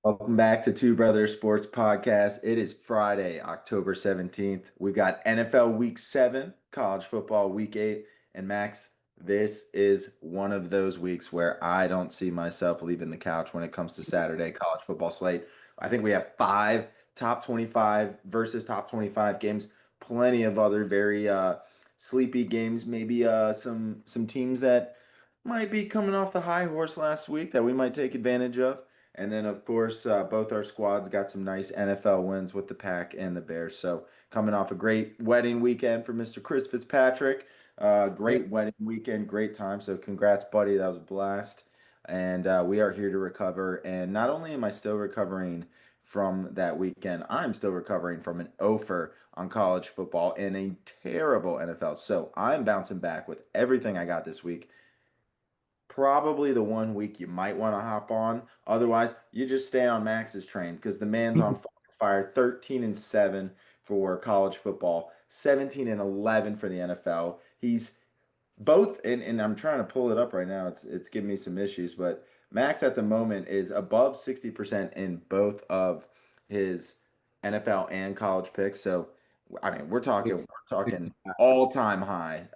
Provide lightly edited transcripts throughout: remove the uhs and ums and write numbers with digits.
Welcome back to Two Brothers Sports Podcast. It is Friday, October 17th. We've got NFL Week 7, college football Week 8, and Max, this is one of those weeks where I don't see myself leaving the couch when it comes to Saturday college football slate. I think we have five top 25 versus top 25 games, plenty of other very sleepy games, maybe some teams that might be coming off the high horse last week that we might take advantage of. And then, of course, both our squads got some nice NFL wins with the Pack and the Bears. So, coming off a great wedding weekend for Mr. Chris Fitzpatrick. Yep. Great wedding weekend, great time. So, congrats, buddy. That was a blast. And we are here to recover. And not only am I still recovering from that weekend, I'm still recovering from an offer on college football and a terrible NFL. So, I'm bouncing back with everything I got this week. Probably the one week you might want to hop on. Otherwise, you just stay on Max's train because the man's on fire, 13-7 for college football, 17-11 for the NFL. He's both, and I'm trying to pull it up right now. It's giving me some issues, but Max at the moment is above 60% in both of his NFL and college picks. So, I mean, It's we're talking 55. all-time high.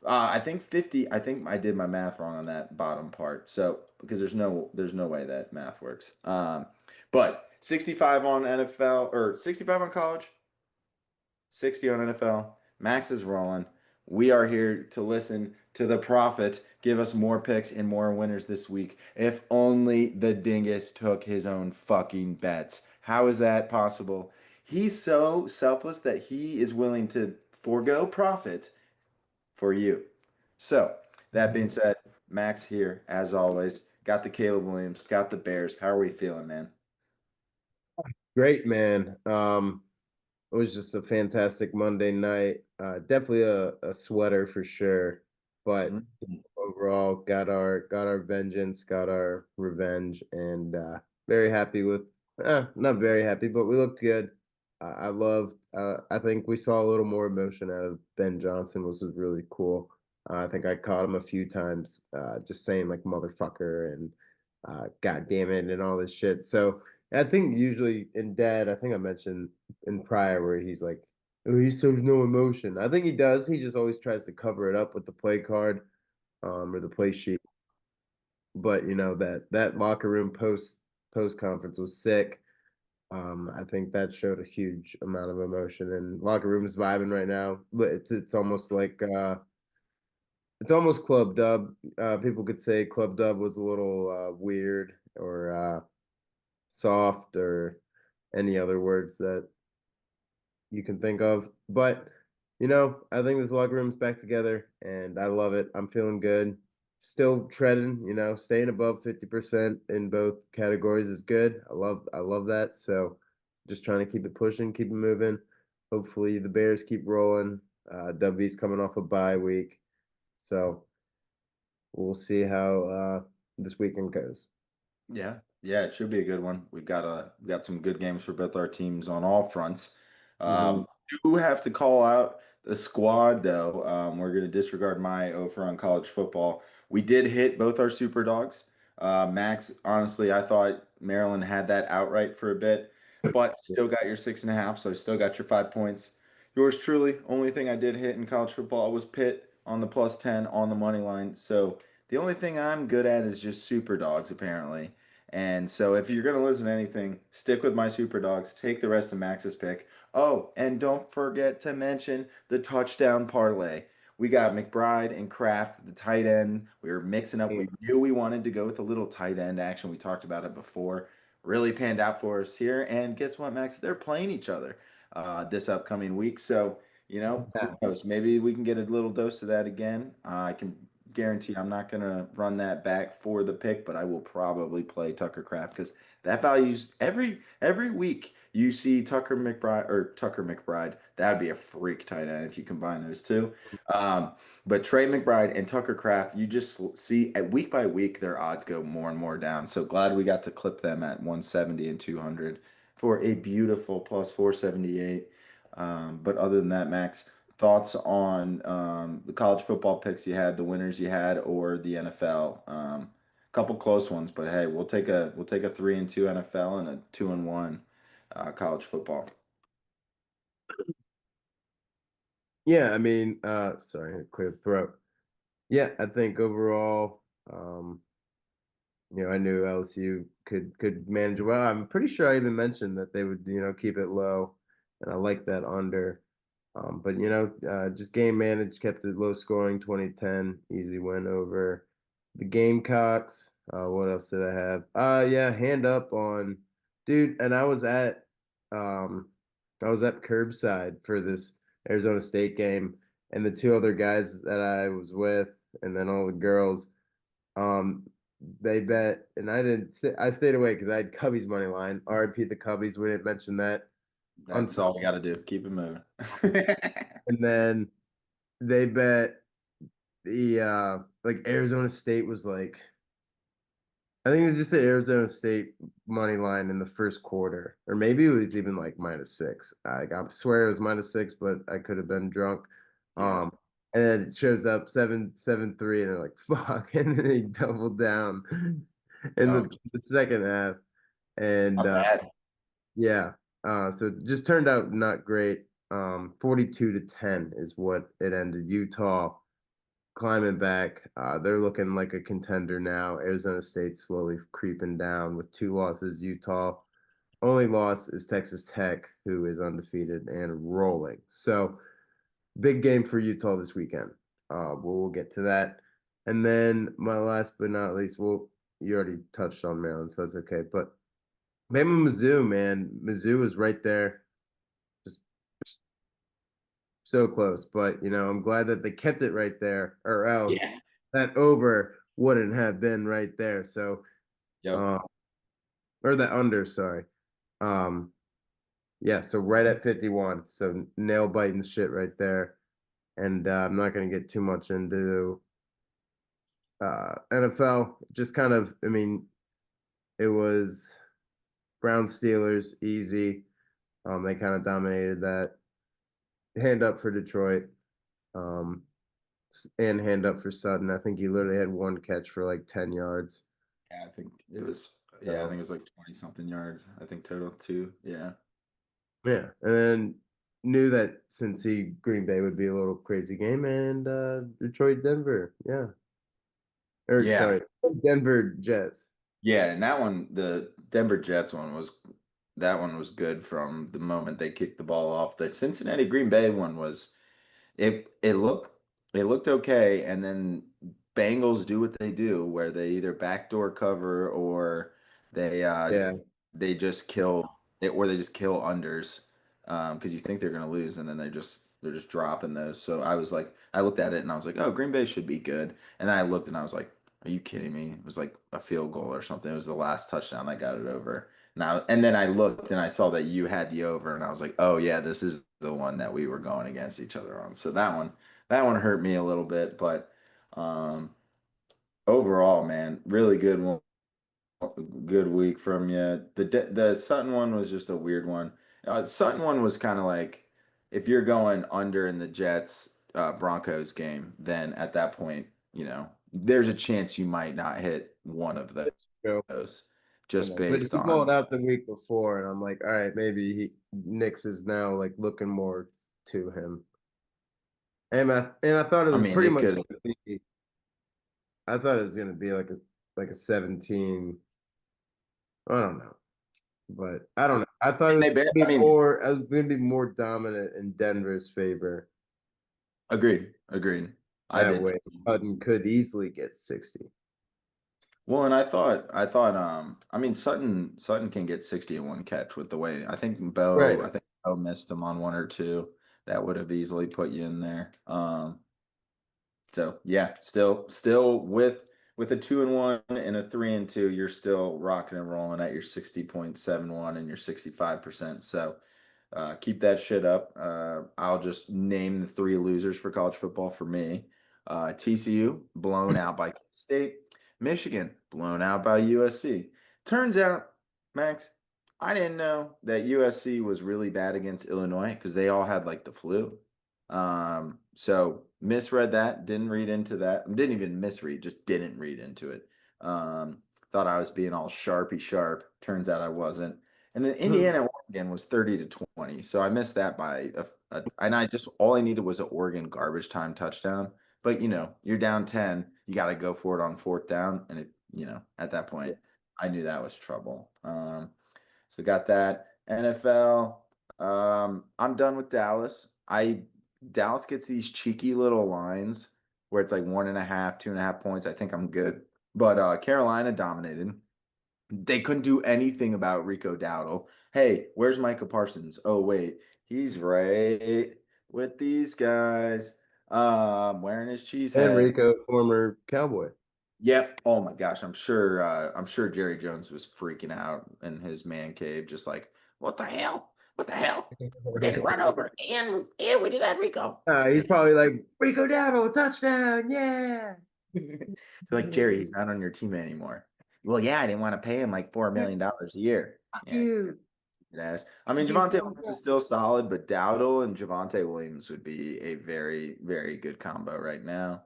I think 50. I think I did my math wrong on that bottom part. So because there's no way that math works. But 65 on NFL or 65 on college, 60 on NFL. Max is rolling. We are here to listen to the prophet give us more picks and more winners this week. If only the dingus took his own fucking bets. How is that possible? He's so selfless that he is willing to forego profit for you. So, that being said, Max here, as always. Got the Caleb Williams, got the Bears. How are we feeling, man? Great, man. It was just a fantastic Monday night. Definitely a sweater for sure. But Mhm. overall, got our vengeance, got our revenge, and very happy with not very happy, but we looked good. I loved I think we saw a little more emotion out of Ben Johnson, which was really cool. I think I caught him a few times just saying like motherfucker and god damn it and all this shit. So I think usually in dad, I think I mentioned in prior where he's like, oh, he shows no emotion. I think he does. He just always tries to cover it up with the play card or the play sheet. But that locker room post conference was sick. I think that showed a huge amount of emotion, and locker room is vibing right now. But it's almost like it's almost club dub. People could say club dub was a little weird or soft or any other words that you can think of. But I think this locker room's back together, and I love it. I'm feeling good. Still treading, staying above 50% in both categories is good. I love that. So just trying to keep it pushing, keep it moving. Hopefully the Bears keep rolling. W's coming off a bye week. So we'll see how this weekend goes. Yeah, yeah, it should be a good one. We got some good games for both our teams on all fronts. Hmm. Do have to call out the squad though. We're going to disregard my over on college football. We did hit both our super dogs. Max, honestly, I thought Maryland had that outright for a bit, but still got your 6.5, so still got your 5 points. Yours truly, only thing I did hit in college football was Pitt on the plus 10 on the money line. So the only thing I'm good at is just super dogs, apparently. And so if you're going to listen to anything, stick with my super dogs. Take the rest of Max's pick. Oh, and don't forget to mention the touchdown parlay. We got McBride and Kraft, the tight end. We were mixing up. We knew we wanted to go with a little tight end action. We talked about it before. Really panned out for us here. And guess what, Max? They're playing each other this upcoming week. So, who Yeah. knows? Maybe we can get a little dose of that again. I can guarantee I'm not going to run that back for the pick, but I will probably play Tucker Craft because that values every week you see Tucker McBride. That'd be a freak tight end if you combine those two. But Trey McBride and Tucker Craft, you just see at week by week their odds go more and more down. So glad we got to clip them at 170 and 200 for a beautiful plus 478. But other than that, Max, thoughts on the college football picks you had, the winners you had, or the NFL? couple close ones, but hey, we'll take a 3-2 NFL and a 2-1 college football. Yeah, I mean, sorry, clear the throat. Yeah, I think overall, I knew LSU could manage it well. I'm pretty sure I even mentioned that they would, keep it low, and I like that under. But just game managed, kept it low scoring, 2010, easy win over the Gamecocks. What else did I have? Yeah, hand up on dude, and I was at curbside for this Arizona State game, and the two other guys that I was with, and then all the girls. Um, they bet, and I stayed away because I had Cubbies money line. RIP the Cubbies. We didn't mention that. That's all we got to do. Keep it moving. And then they bet the like Arizona State was like I think it just said Arizona State money line in the first quarter, or maybe it was even like -6. I swear it was -6, but I could have been drunk. Yeah. Um, and then it shows up 7-3, and they're like, "Fuck!" And then they doubled down in Oh, the second half, and not bad. yeah, so it just turned out not great. 42-10 is what it ended. Utah climbing back. They're looking like a contender now. Arizona State slowly creeping down with two losses. Utah only loss is Texas Tech, who is undefeated and rolling. So big game for Utah this weekend. We'll get to that. And then my last but not least, you already touched on Maryland, so that's okay. But Bama Mizzou, man, Mizzou is right there, just so close. But I'm glad that they kept it right there, or else Yeah. that over wouldn't have been right there. So, Yep. uh, or the under, sorry. Um, yeah, so right at 51. So nail biting shit right there. And I'm not going to get too much into NFL. Just kind of, I mean, it was Brown Steelers easy. They kind of dominated that. Hand up for Detroit. Um, and hand up for Sutton. I think he literally had one catch for like 10 yards. Yeah, I think it was, yeah, I think So, it was like 20 something yards. I think total too. Yeah. yeah. And then knew that Cincy Green Bay would be a little crazy game and Detroit Denver. Yeah. Or Yeah. sorry, Denver Jets. Yeah. And that one, the Denver Jets one was, that one was good from the moment they kicked the ball off. The Cincinnati Green Bay one was, it looked okay, and then Bengals do what they do, where they either backdoor cover or they uh Yeah. they just kill it, or they just kill unders, because you think they're gonna lose, and then they're just dropping those. So I was like, I looked at it and I was like, oh, Green Bay should be good, and then I looked and I was like, are you kidding me? It was like a field goal or something. It was the last touchdown that got it over. Now, and then I looked and I saw that you had the over, and I was like, oh yeah, this is the one that we were going against each other on. So that one hurt me a little bit, but um, overall, man, really good one, good week from you. The Sutton one was just a weird one. Sutton one was kind of like if you're going under in the Jets Broncos game, then at that point, there's a chance you might not hit one of It's true. those I just know. But based he called on. out the week before, and I'm like, all right, maybe Knicks is now like looking more to him. And I thought it I was mean, pretty it much could. gonna be, I thought it was gonna be like a 17. I don't know. But I don't know. I thought it was I gonna be mean, more. I was going to be more dominant in Denver's favor. agreed. I That did. way, Hutton could easily get 60. Well, and I mean, Sutton can get 60 in one catch with the way Right. I think Bo missed him on one or two that would have easily put you in there. So yeah, still with a 2-1 and a 3-2, you're still rocking and rolling at your 60.71 and your 65%. So keep that shit up. I'll just name the three losers for college football for me. TCU blown out by K State. Michigan blown out by USC. Turns out, Max, I didn't know that USC was really bad against Illinois because they all had like the flu. So misread that, didn't read into that, didn't even misread, just didn't read into it. Um, Thought I was being all sharpy sharp. Turns out I wasn't. And then Hmm. Indiana Oregon was 30 to 20. So I missed that by and I just all I needed was an Oregon garbage time touchdown. But you're down 10, you got to go for it on fourth down. And at that point, I knew that was trouble. So got that. NFL. I'm done with Dallas. Dallas gets these cheeky little lines where it's like 1.5, 2.5 points. I think I'm good. But Carolina dominated. They couldn't do anything about Rico Dowdle. Hey, where's Micah Parsons? Oh, wait, he's right with these guys. Wearing his cheese And head. Rico, former Cowboy. Yep. Oh my gosh, I'm sure Jerry Jones was freaking out in his man cave, just like, what the hell? What the hell? We're getting run over. And we just had Rico. He's probably like Rico Dowdle touchdown, yeah. Like, Jerry, he's not on your team anymore. Well, yeah, I didn't want to pay him like $4 million a year. Fuck Yeah, you. yes. I mean, Fuck you, Javante Sam. Williams is still solid, but Dowdle and Javante Williams would be a very, very good combo right now.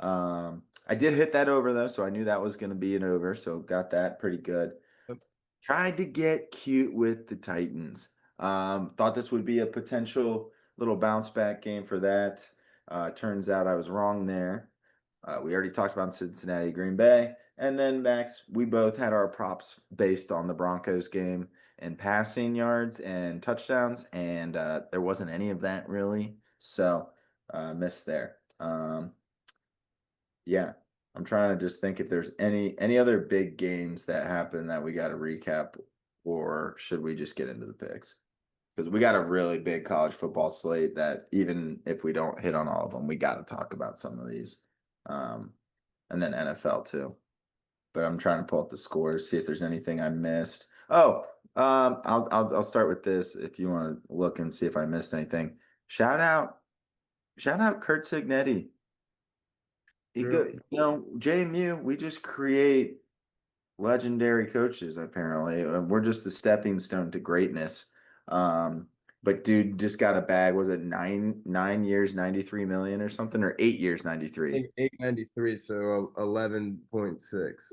I did hit that over though, so I knew that was going to be an over, so got that pretty good. Tried to get cute with the Titans. Thought this would be a potential little bounce back game for that. Turns out I was wrong there. We already talked about Cincinnati, Green Bay. And then, Max, we both had our props based on the Broncos game and passing yards and touchdowns, and there wasn't any of that really. So, missed there. Yeah, I'm trying to just think if there's any other big games that happen that we got to recap, or should we just get into the picks? Because we got a really big college football slate that even if we don't hit on all of them, we got to talk about some of these. Um, and then NFL too. But I'm trying to pull up the scores, see if there's anything I missed. Oh, I'll start with this if you want to look and see if I missed anything. Shout out, shout out Kurt Signetti. True. JMU, we just create legendary coaches, apparently. We're just the stepping stone to greatness. Um, but dude just got a bag. Was it 9 years, 93 million or something, or 8 years, I 93? think 893, so 11.6.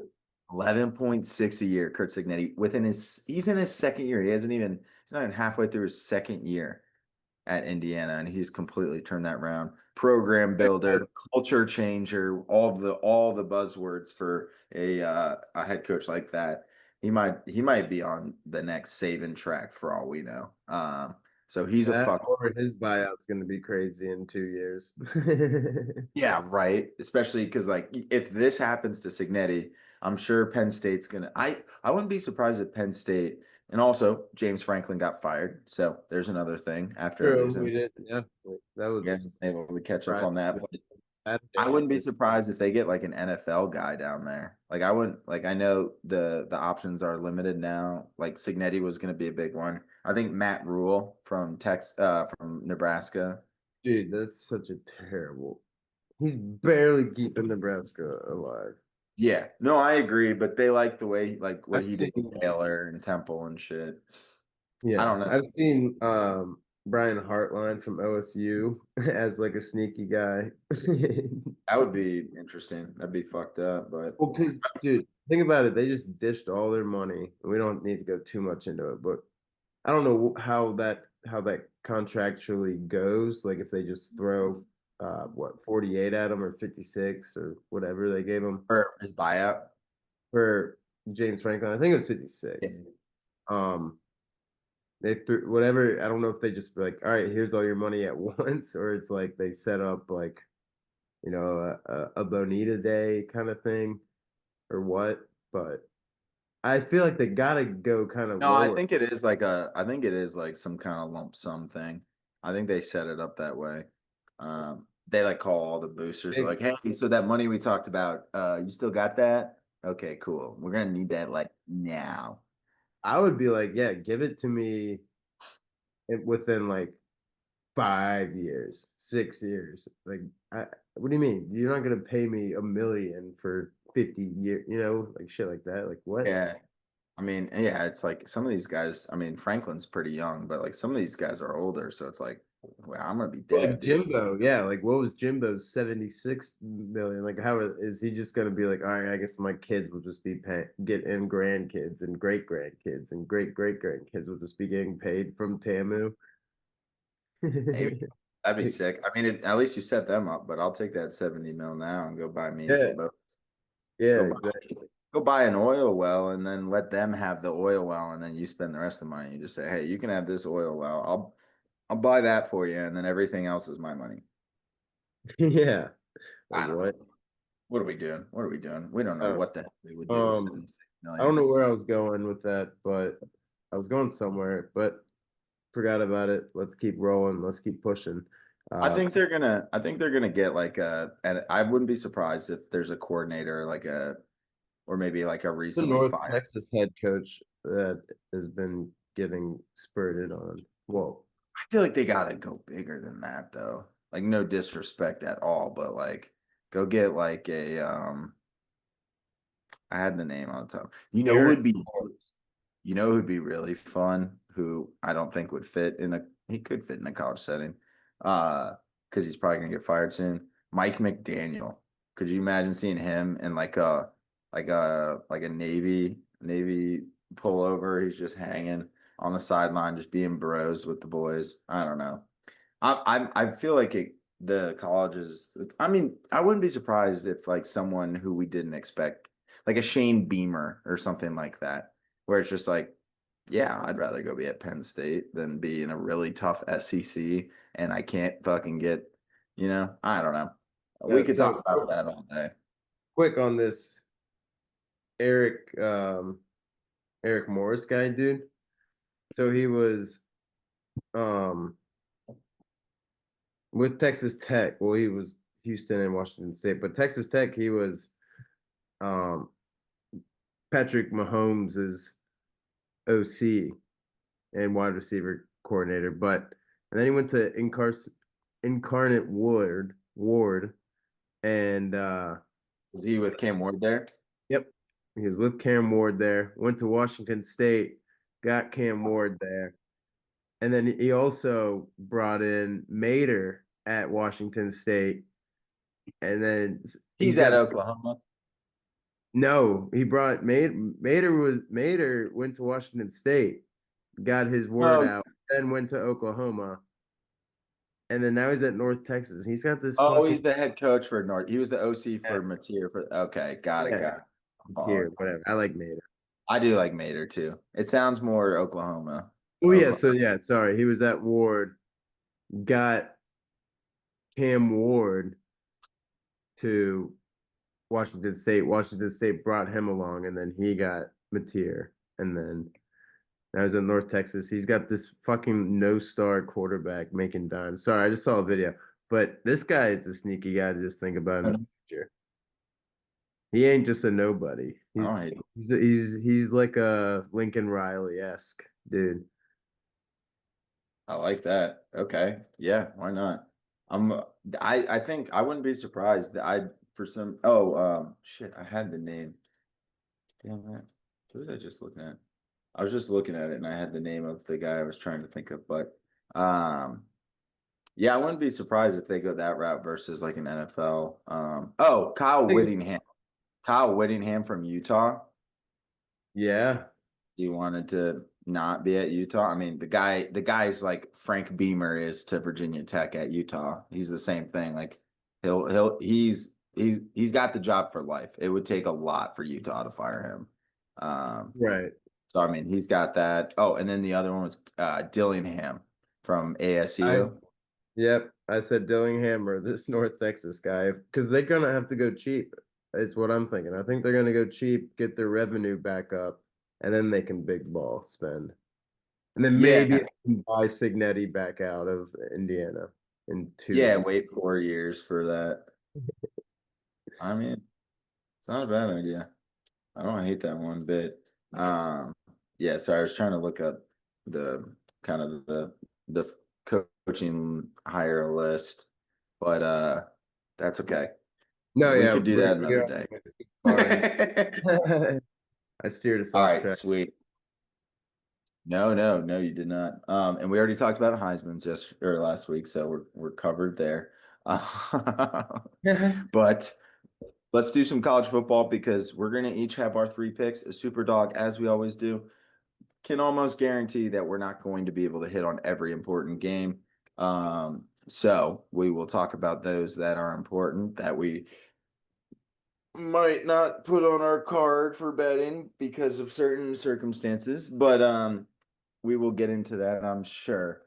11.6 a year, Kurt Signetti. He's in his second year. He's not even halfway through his second year at Indiana, and he's completely turned that around. Program builder, culture changer, all the buzzwords for a head coach like that. He might be on the next Saban track for all we know. So he's a That fuck. or his buyout's going to be crazy in 2 years. Yeah, right. Especially because like if this happens to Signetti, I'm sure Penn State's gonna. I wouldn't be surprised if Penn State and also James Franklin got fired. So there's another thing after True, we losing. did. Yeah, that Yeah, was able to catch up on surprising. that. But Bad I day. wouldn't be surprised if they get like an NFL guy down there. Like I wouldn't like I know the options are limited now. Like Signetti was going to be a big one. I think Matt Rule from Nebraska. Dude, that's such a terrible. He's barely keeping Nebraska alive. Yeah, no, I agree. But they like the way like what I've he did seen, with Taylor and Temple and shit. I yeah, don't know. I've seen Brian Hartline from OSU as like a sneaky guy. That would be interesting. That'd be fucked up. But Well, because dude, think about it. They just dished all their money. We don't need to go too much into it, but I don't know how that contractually goes. Like if they just throw 48 at him or 56 or whatever they gave him or his buyout. for James Franklin. I think it was Yeah. 56. Um, they threw whatever. I don't know if they just be like, all right, here's all your money at once, or it's like they set up like a Bonita Day kind of thing or what. But I feel like they gotta go kind of No, I lower. think I think it is like some kind of lump sum thing. I think they set it up that way. They like call all the boosters like, hey, so that money we talked about, you still got that? Okay, cool. We're gonna need that like now. I would be like, yeah, give it to me within like 5 years, 6 years. Like, what do you mean? You're not gonna pay me $1 million for 50 years, like shit like that. Like what? Yeah. I mean, yeah, it's like some of these guys, I mean, Franklin's pretty young, but like some of these guys are older, so it's like Well, I'm gonna be Like dead, dude. Jimbo, yeah. Like what was Jimbo's 76 million? Like how is he just gonna be like, all right, I guess my kids will just be pay get and grandkids and great grandkids and great great grandkids will just be getting paid from Tamu. Maybe that'd be sick. I mean, at least you set them up, but I'll take that 70 mil now and go buy me Yeah, some boats. yeah, Go buy exactly. go buy an oil well and then let them have the oil well and then you spend the rest of the money. You just say, hey, you can have this oil well. I'll buy that for you, and then everything else is my money. Yeah. Like I don't know. what? What are we doing? What are we doing? We don't know Oh, what the hell we would do with 76 I don't million. know where I was going with that, but I was going somewhere, but forgot about it. Let's keep rolling. Let's keep pushing. Uh, I think they're gonna get like and I wouldn't be surprised if there's a coordinator or maybe like a the recently North fired. Texas head coach that has been getting spurted on. Well, I feel like they gotta go bigger than that though. Like no disrespect at all, but like go get like I had the name on the top. Aaron Lawrence. You know who'd be really fun, who I don't think would fit in a he could fit in a college setting. Because he's probably gonna get fired soon. Mike McDaniel. Could you imagine seeing him in like a Navy pullover? He's just hanging on the sideline, just being bros with the boys. I don't know. I feel like the colleges. I mean, I wouldn't be surprised if like someone who we didn't expect, like a Shane Beamer or something like that, where it's just like, yeah, I'd rather go be at Penn State than be in a really tough SEC, and I can't fucking get, I don't know. We could So talk about that all day. quick on this Eric Eric Morris guy, dude. So he was um with Texas Tech. Well, he was Houston and Washington State, but Texas Tech, he was um Patrick Mahomes's OC and wide receiver coordinator. But and then he went to Incarnate Ward, and Was he with Cam Ward there? yep, he was with Cam Ward there. Went to Washington State, got Cam Ward there, and then he also brought in Mater at Washington State, and then he's He's at got Oklahoma. no, he brought Mater went to Washington State, got his word Oh, out, then went to Oklahoma, and then now he's at North Texas. He's got this oh, fucking he's the head coach for North. He was the OC for Mateer for. Okay, got it, yeah, got it. I'm here, following. whatever. I like Mater. I do like Mater too. It sounds more Oklahoma. Oh yeah, Oklahoma. so yeah, sorry. He was at Ward, got Cam Ward to Washington State. Washington State brought him along, and then he got Mateer, and then now he's in North Texas. He's got this fucking no-star quarterback making dimes. Sorry, I just saw a video, but this guy is a sneaky guy to just think about in the future. He ain't just a nobody. I He's don't hate. he's like a Lincoln Riley-esque dude. I like that. Okay, yeah, why not? I'm. I think I wouldn't be surprised. That I for some. Oh, shit. I had the name. Damn it. Who was I just looking at? I was just looking at it and I had the name of the guy I was trying to think of, but um. Yeah, I wouldn't be surprised if they go that route versus like an NFL. Oh, Kyle Whittingham. Kyle Whittingham from Utah. Yeah, He wanted to not be at Utah. I mean, the guy's like Frank Beamer is to Virginia Tech at Utah. He's the same thing. Like he's got the job for life. It would take a lot for Utah to fire him. Um, right. so I mean, he's got that. Oh, and then the other one was Dillingham from I ASU. Yep, I said Dillingham or this North Texas guy because they're gonna have to go cheap. Is what I'm thinking. I think they're gonna go cheap, get their revenue back up, and then they can big ball spend, and then maybe Yeah, they can buy Signetti back out of Indiana in yeah. 2 years. Wait 4 years for that. I mean, it's not a bad idea. I don't hate that one bit. Yeah, sorry, I was trying to look up the kind of the coaching hire list, but that's okay. No, We yeah, could do that another day. sorry. I steered us All off right, track. sweet. No, no, no, you did not. And we already talked about Heisman's just or last week, so we're covered there. But let's do some college football because we're gonna each have our three picks. A super dog, as we always do, can almost guarantee that we're not going to be able to hit on every important game. So we will talk about those that are important that we might not put on our card for betting because of certain circumstances, but we will get into that, I'm sure.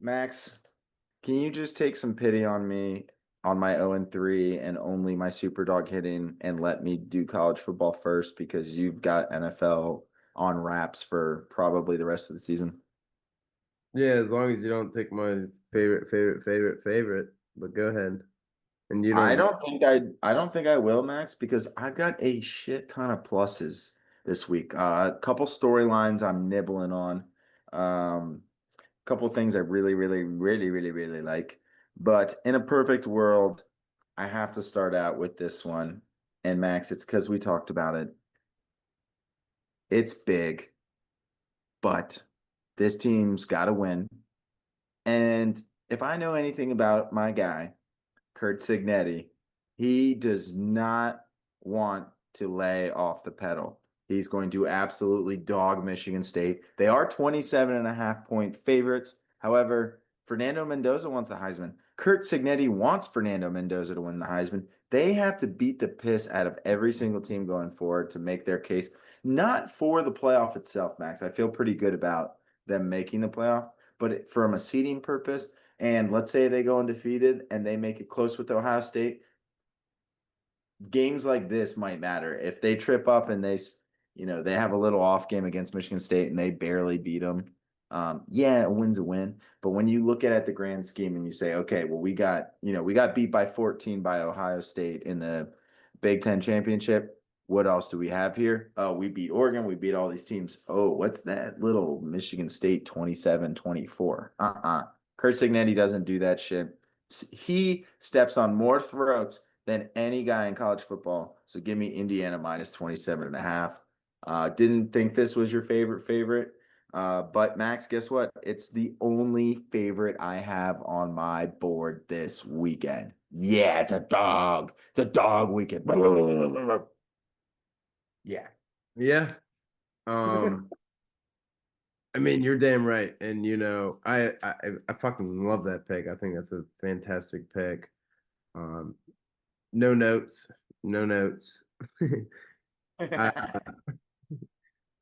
Max, can you just take some pity on me on my 0-3 and only my super dog hitting and let me do college football first because you've got NFL on wraps for probably the rest of the season? Yeah, as long as you don't take my favorite. But go ahead. And you I don't. don't think I don't think I will, Max, because I've got a shit ton of pluses this week. A couple storylines I'm nibbling on. Couple things I really, really, really, really, really like. But in a perfect world, I have to start out with this one. And Max, it's because we talked about it. It's big, but this team's got to win. And if I know anything about my guy, Kurt Signetti, he does not want to lay off the pedal. He's going to absolutely dog Michigan State. They are 27.5 point favorites. However, Fernando Mendoza wants the Heisman. Kurt Signetti wants Fernando Mendoza to win the Heisman. They have to beat the piss out of every single team going forward to make their case, not for the playoff itself, Max. I feel pretty good about them making the playoff, but from a seeding purpose, and let's say they go undefeated and they make it close with Ohio State, games like this might matter. If they trip up and they have a little off game against Michigan State and they barely beat them, yeah, a win's a win. But when you look at the grand scheme and you say, okay, well, we got beat by 14 by Ohio State in the Big Ten championship. What else do we have here? Oh, we beat Oregon. We beat all these teams. Oh, what's that little Michigan State 27-24? Kurt Signetti doesn't do that shit. He steps on more throats than any guy in college football. So give me Indiana minus 27.5. Didn't think this was your favorite. But Max, guess what? It's the only favorite I have on my board this weekend. Yeah, it's a dog. It's a dog weekend. Yeah. Yeah. Um. I mean, you're damn right. And I fucking love that pick. I think that's a fantastic pick. Um. No notes. No notes. I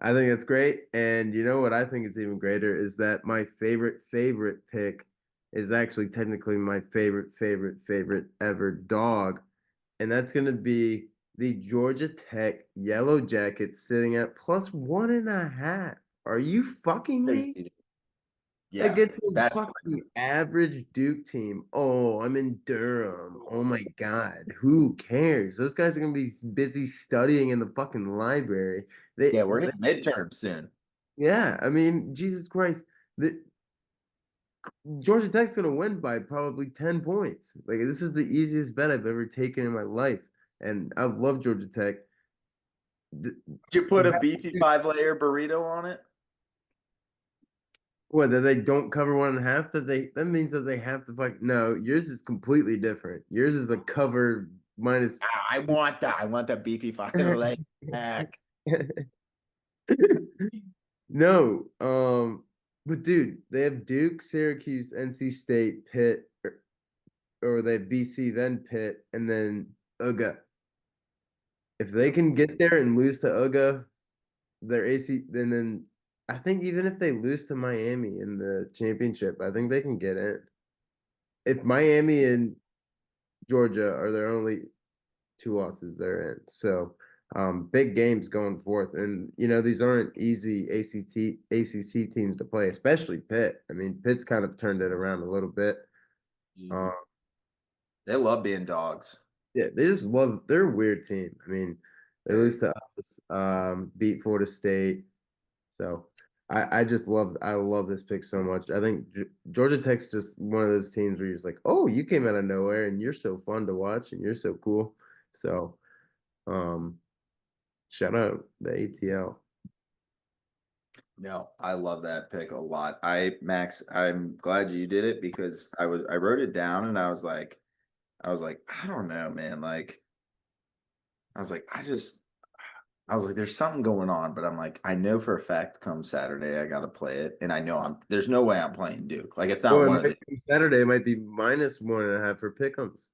I think it's great. And you know what I think is even greater is that my favorite pick is actually technically my favorite ever dog. And that's going to be the Georgia Tech Yellow Jackets sitting at plus 1.5. Are you fucking me? Crazy. Yeah, Against a that's fucking average Duke team. Oh, I'm in Durham. Oh my God. Who cares? Those guys are gonna be busy studying in the fucking library. yeah, we're hitting midterm soon. Yeah, I mean, Jesus Christ. The Georgia Tech's gonna win by probably 10 points. Like this is the easiest bet I've ever taken in my life. And I love Georgia Tech. The, Did you put a beefy 5 layer burrito on it? what, that they don't cover 1.5? That means that they have to fuck. No, yours is completely different. Yours is a cover minus. Ah, I want that. I want that beefy 5 layer back. No, but dude, they have Duke, Syracuse, NC State, Pitt, or they have BC, then Pitt, and then UGA. If they can get there and lose to UGA, their AC, then I think even if they lose to Miami in the championship, I think they can get in. If Miami and Georgia are their only two losses, they're in. So big games going forth. And these aren't easy ACC teams to play, especially Pitt. I mean, Pitt's kind of turned it around a little bit. Mhm. Um, They love being dogs. yeah, they're a weird team. I mean, they lose Very. to us, beat Florida State. So I love this pick so much. I think Georgia Tech's just one of those teams where you're just like, oh, you came out of nowhere and you're so fun to watch and you're so cool. So um shout out the ATL. No, I love that pick a lot. Max, I'm glad you did it because I wrote it down and I was like, I don't know, man. Like, I was like, I was like, there's something going on, but I'm like, I know for a fact come Saturday I gotta play it. And I know there's no way I'm playing Duke. Like it's not Well, it one of might the be Saturday. It might be -1.5 for pick'ems.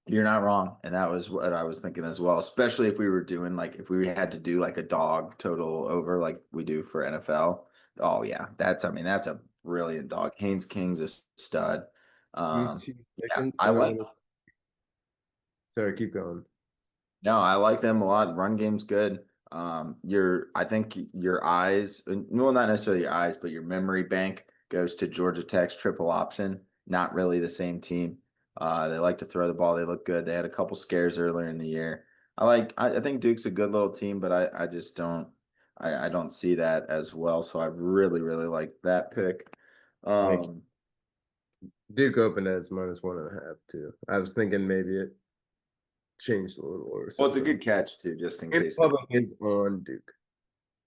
You're not wrong. And that was what I was thinking as well, especially if we were doing like if we had to do like a dog total over like we do for NFL. Oh yeah, I mean that's a brilliant dog. Haynes King's a stud. Give me two Yeah, seconds. I So I'm like gonna. Sorry, keep going. No, I like them a lot. Run game's good. I think your eyes, well, not necessarily your eyes, but your memory bank goes to Georgia Tech's triple option. Not really the same team. They like to throw the ball. They look good. They had a couple scares earlier in the year. I think Duke's a good little team, but I just I don't see that as well. So I really, really like that pick. Like Um, Duke opened as -1.5 too. I was thinking maybe it changed a little or well, it's a something. good catch too, just in And case they. public is on Duke.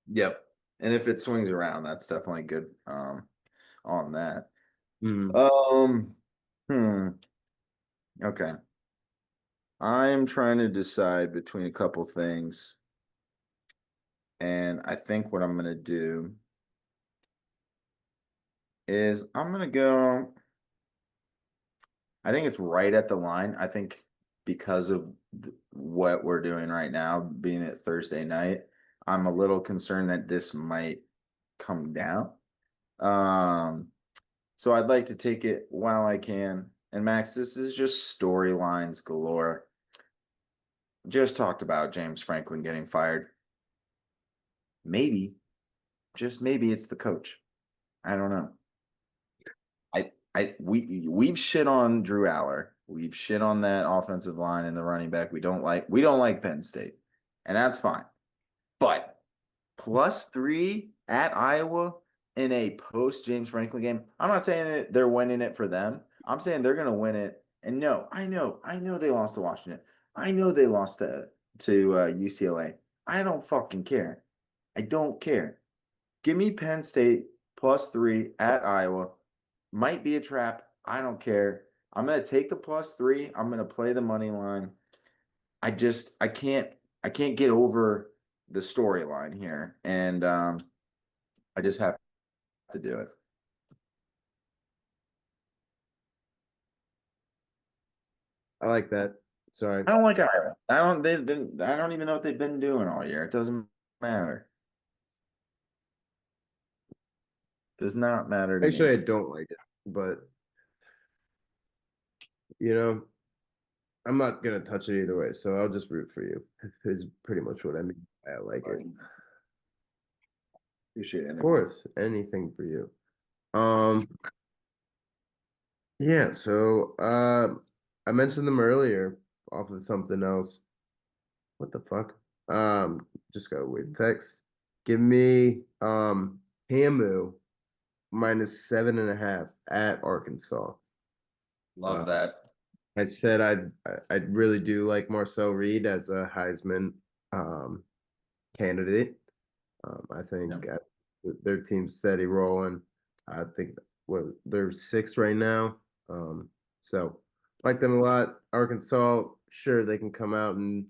Yep. And if it swings around, that's definitely good. On that. Mhm. Um, hmm. Okay. I'm trying to decide between a couple things, and I think what I'm gonna do is I'm gonna go. I think it's right at the line. I think because of what we're doing right now, being at Thursday night, I'm a little concerned that this might come down. Um, so I'd like to take it while I can. And Max, this is just storylines galore. Just talked about James Franklin getting fired. Maybe, just maybe it's the coach. I don't know. We've shit on Drew Aller. We've shit on that offensive line and the running back. We don't like Penn State. And that's fine. But +3 at Iowa in a post James Franklin game. I'm not saying that they're winning it for them. I'm saying they're gonna win it. And no, I know they lost to Washington. I know they lost to UCLA. I don't fucking care. I don't care. Give me Penn State +3 at Iowa. Might be a trap. I don't care. I'm gonna take the +3. I'm gonna play the money line. I can't get over the storyline here. And I just have to do it. I like that. Sorry. I don't like Iowa. I don't even know what they've been doing all year. It doesn't matter. Does not matter to Actually, me. I don't like it, but you know, I'm not gonna touch it either way. So I'll just root for you. Is pretty much what I mean. I like it. I appreciate Of it. course, anything for you. Um, yeah. So I mentioned them earlier off of something else. What the fuck? Just got a weird text. Give me Hamu -7.5 at Arkansas. Love Uh, that. I said I really do like Marcel Reed as a Heisman um, candidate. I Yeah. think their team's steady rolling. I think they're sixth right now. So like them a lot. Arkansas, sure they can come out and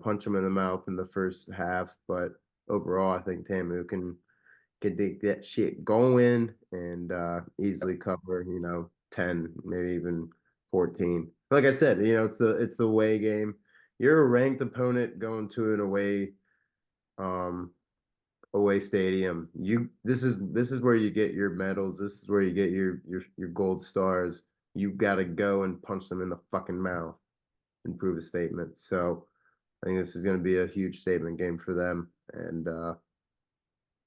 punch them in the mouth in the first half, but overall I think Tamu can get that shit going and easily cover 10, maybe even 14. Like I said, it's the away game. You're a ranked opponent going to an um away stadium. This is where you get your medals. This is where you get your gold stars. You got to go and punch them in the fucking mouth and prove a statement. So I think this is going to be a huge statement game for them. And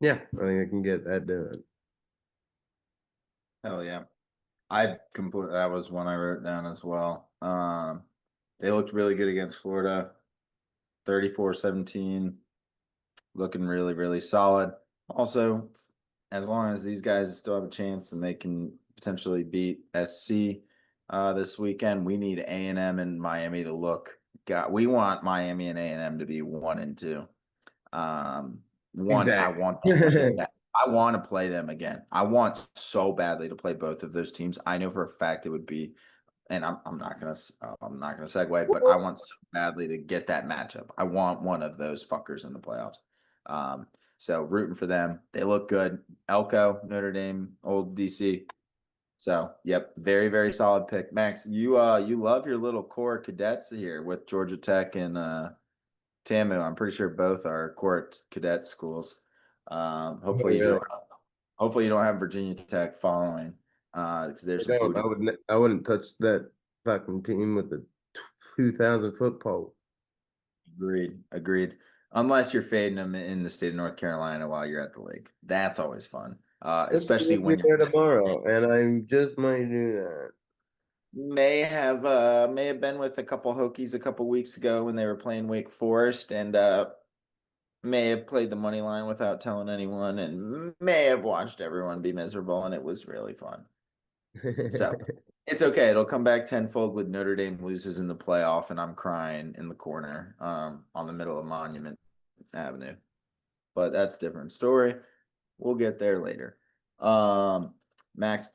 yeah, I think I can get that done. Hell yeah. That was one I wrote down as well. They looked really good against Florida, 34-17, looking really, really solid. Also, as long as these guys still have a chance and they can potentially beat SC this weekend, we need A&M and Miami to look. We want Miami and A&M to be 1 and 2. One, I Exactly. want them to get that. I want to play them again. I want so badly to play both of those teams. I know for a fact it would be, and I'm not gonna segue, but I want so badly to get that matchup. I want one of those fuckers in the playoffs. Um, so rooting for them. They look good. Elko, Notre Dame, old DC. So, yep, very, very solid pick. Max, you love your little core cadets here with Georgia Tech and TAMU. I'm pretty sure both are core cadet schools. Oh, really? Hopefully you don't have Virginia Tech following because I there's some don't. booty. I wouldn't touch that fucking team with the 2,000 foot pole. Agreed, agreed. Unless you're fading them in the state of North Carolina while you're at the lake. That's always fun. Guess we Especially will be when you're there with tomorrow, and I just might do that. may have been with a couple Hokies a couple weeks ago when they were playing Wake Forest and may have played the money line without telling anyone and may have watched everyone be miserable and it was really fun. So it's okay. It'll come back tenfold with Notre Dame loses in the playoff and I'm crying in the corner on the middle of Monument Avenue. But that's a different story. We'll get there later. Max,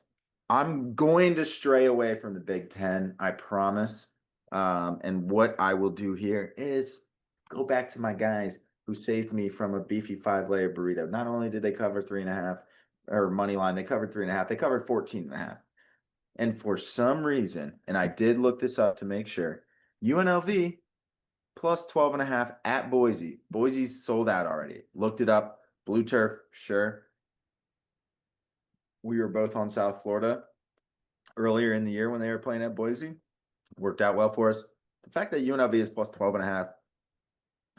I'm going to stray away from the Big Ten, I promise. And what I will do here is go back to my guys who saved me from a beefy 5 layer burrito. Not only did they cover 3.5 or money line, they covered 3.5, they covered 14.5. And for some reason, and I did look this up to make sure, UNLV plus 12.5 at Boise. Boise's sold out already. Looked it up. Blue turf, sure. We were both on South Florida earlier in the year when they were playing at Boise. Worked out well for us. The fact that UNLV is plus 12.5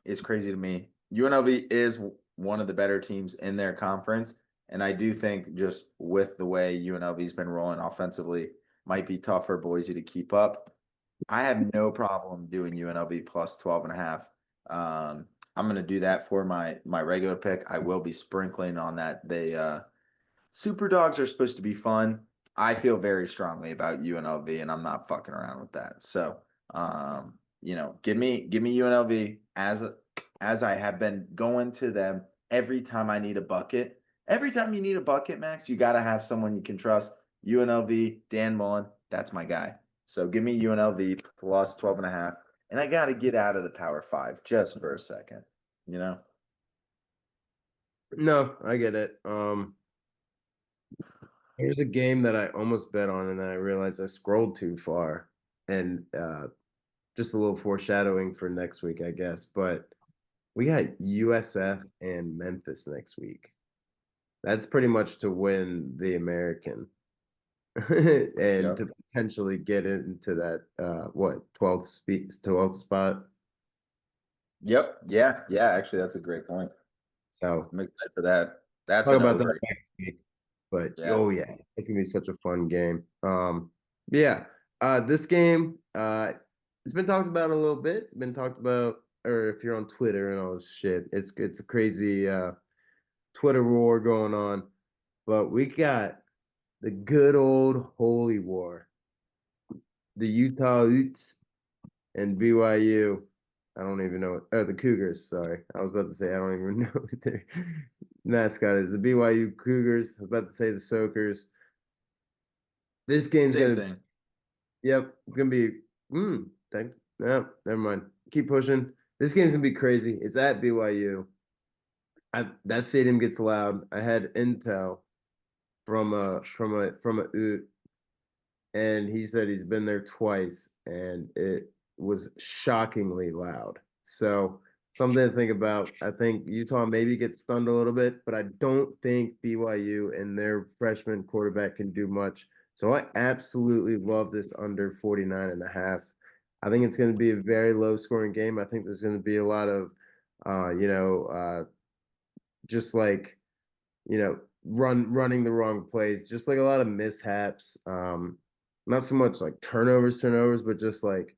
is crazy to me. UNLV is one of the better teams in their conference. And I do think just with the way UNLV's been rolling offensively, might be tough for Boise to keep up. I have no problem doing UNLV plus 12.5. I'm going to do that for my regular pick. I will be sprinkling on that. Super dogs are supposed to be fun. I feel very strongly about UNLV, and I'm not fucking around with that. So, give me UNLV as I have been going to them every time I need a bucket. Every time you need a bucket, Max, you got to have someone you can trust. UNLV, Dan Mullen, that's my guy. So give me UNLV plus 12.5. And I got to get out of the Power Five just for a second, you know? No, I get it. Here's a game that I almost bet on, and then I realized I scrolled too far, and just a little foreshadowing for next week, I guess. But we got USF and Memphis next week. That's pretty much to win the American and Yep. to potentially get into that what 12th spot. Yep. Yeah. Yeah. Actually, that's a great point. So I'm excited for that. That's talk an about that over. next week. But Yeah. oh yeah, it's gonna be such a fun game. Yeah, this game it's been talked about a little bit. It's been talked about, or if you're on Twitter and all this shit, it's a crazy Twitter war going on. But we got the good old holy war, the Utah Utes and BYU. I don't even know. Oh, the Cougars. Sorry, I was about to say I don't even know what their mascot is. The BYU Cougars. I was about to say the Soakers. This game's Same gonna, thing. yep, it's gonna be. Thank. No, never mind. Keep pushing. This game's gonna be crazy. It's at BYU. That stadium gets loud. I had intel from a Ute, and he said he's been there twice, and it was shockingly loud. So something to think about. I think Utah maybe gets stunned a little bit, but I don't think BYU and their freshman quarterback can do much. So I absolutely love this under 49 and a half. I think it's going to be a very low scoring game. I think there's going to be a lot of, just like, running the wrong plays, just like a lot of mishaps. Not so much like turnovers, but just like,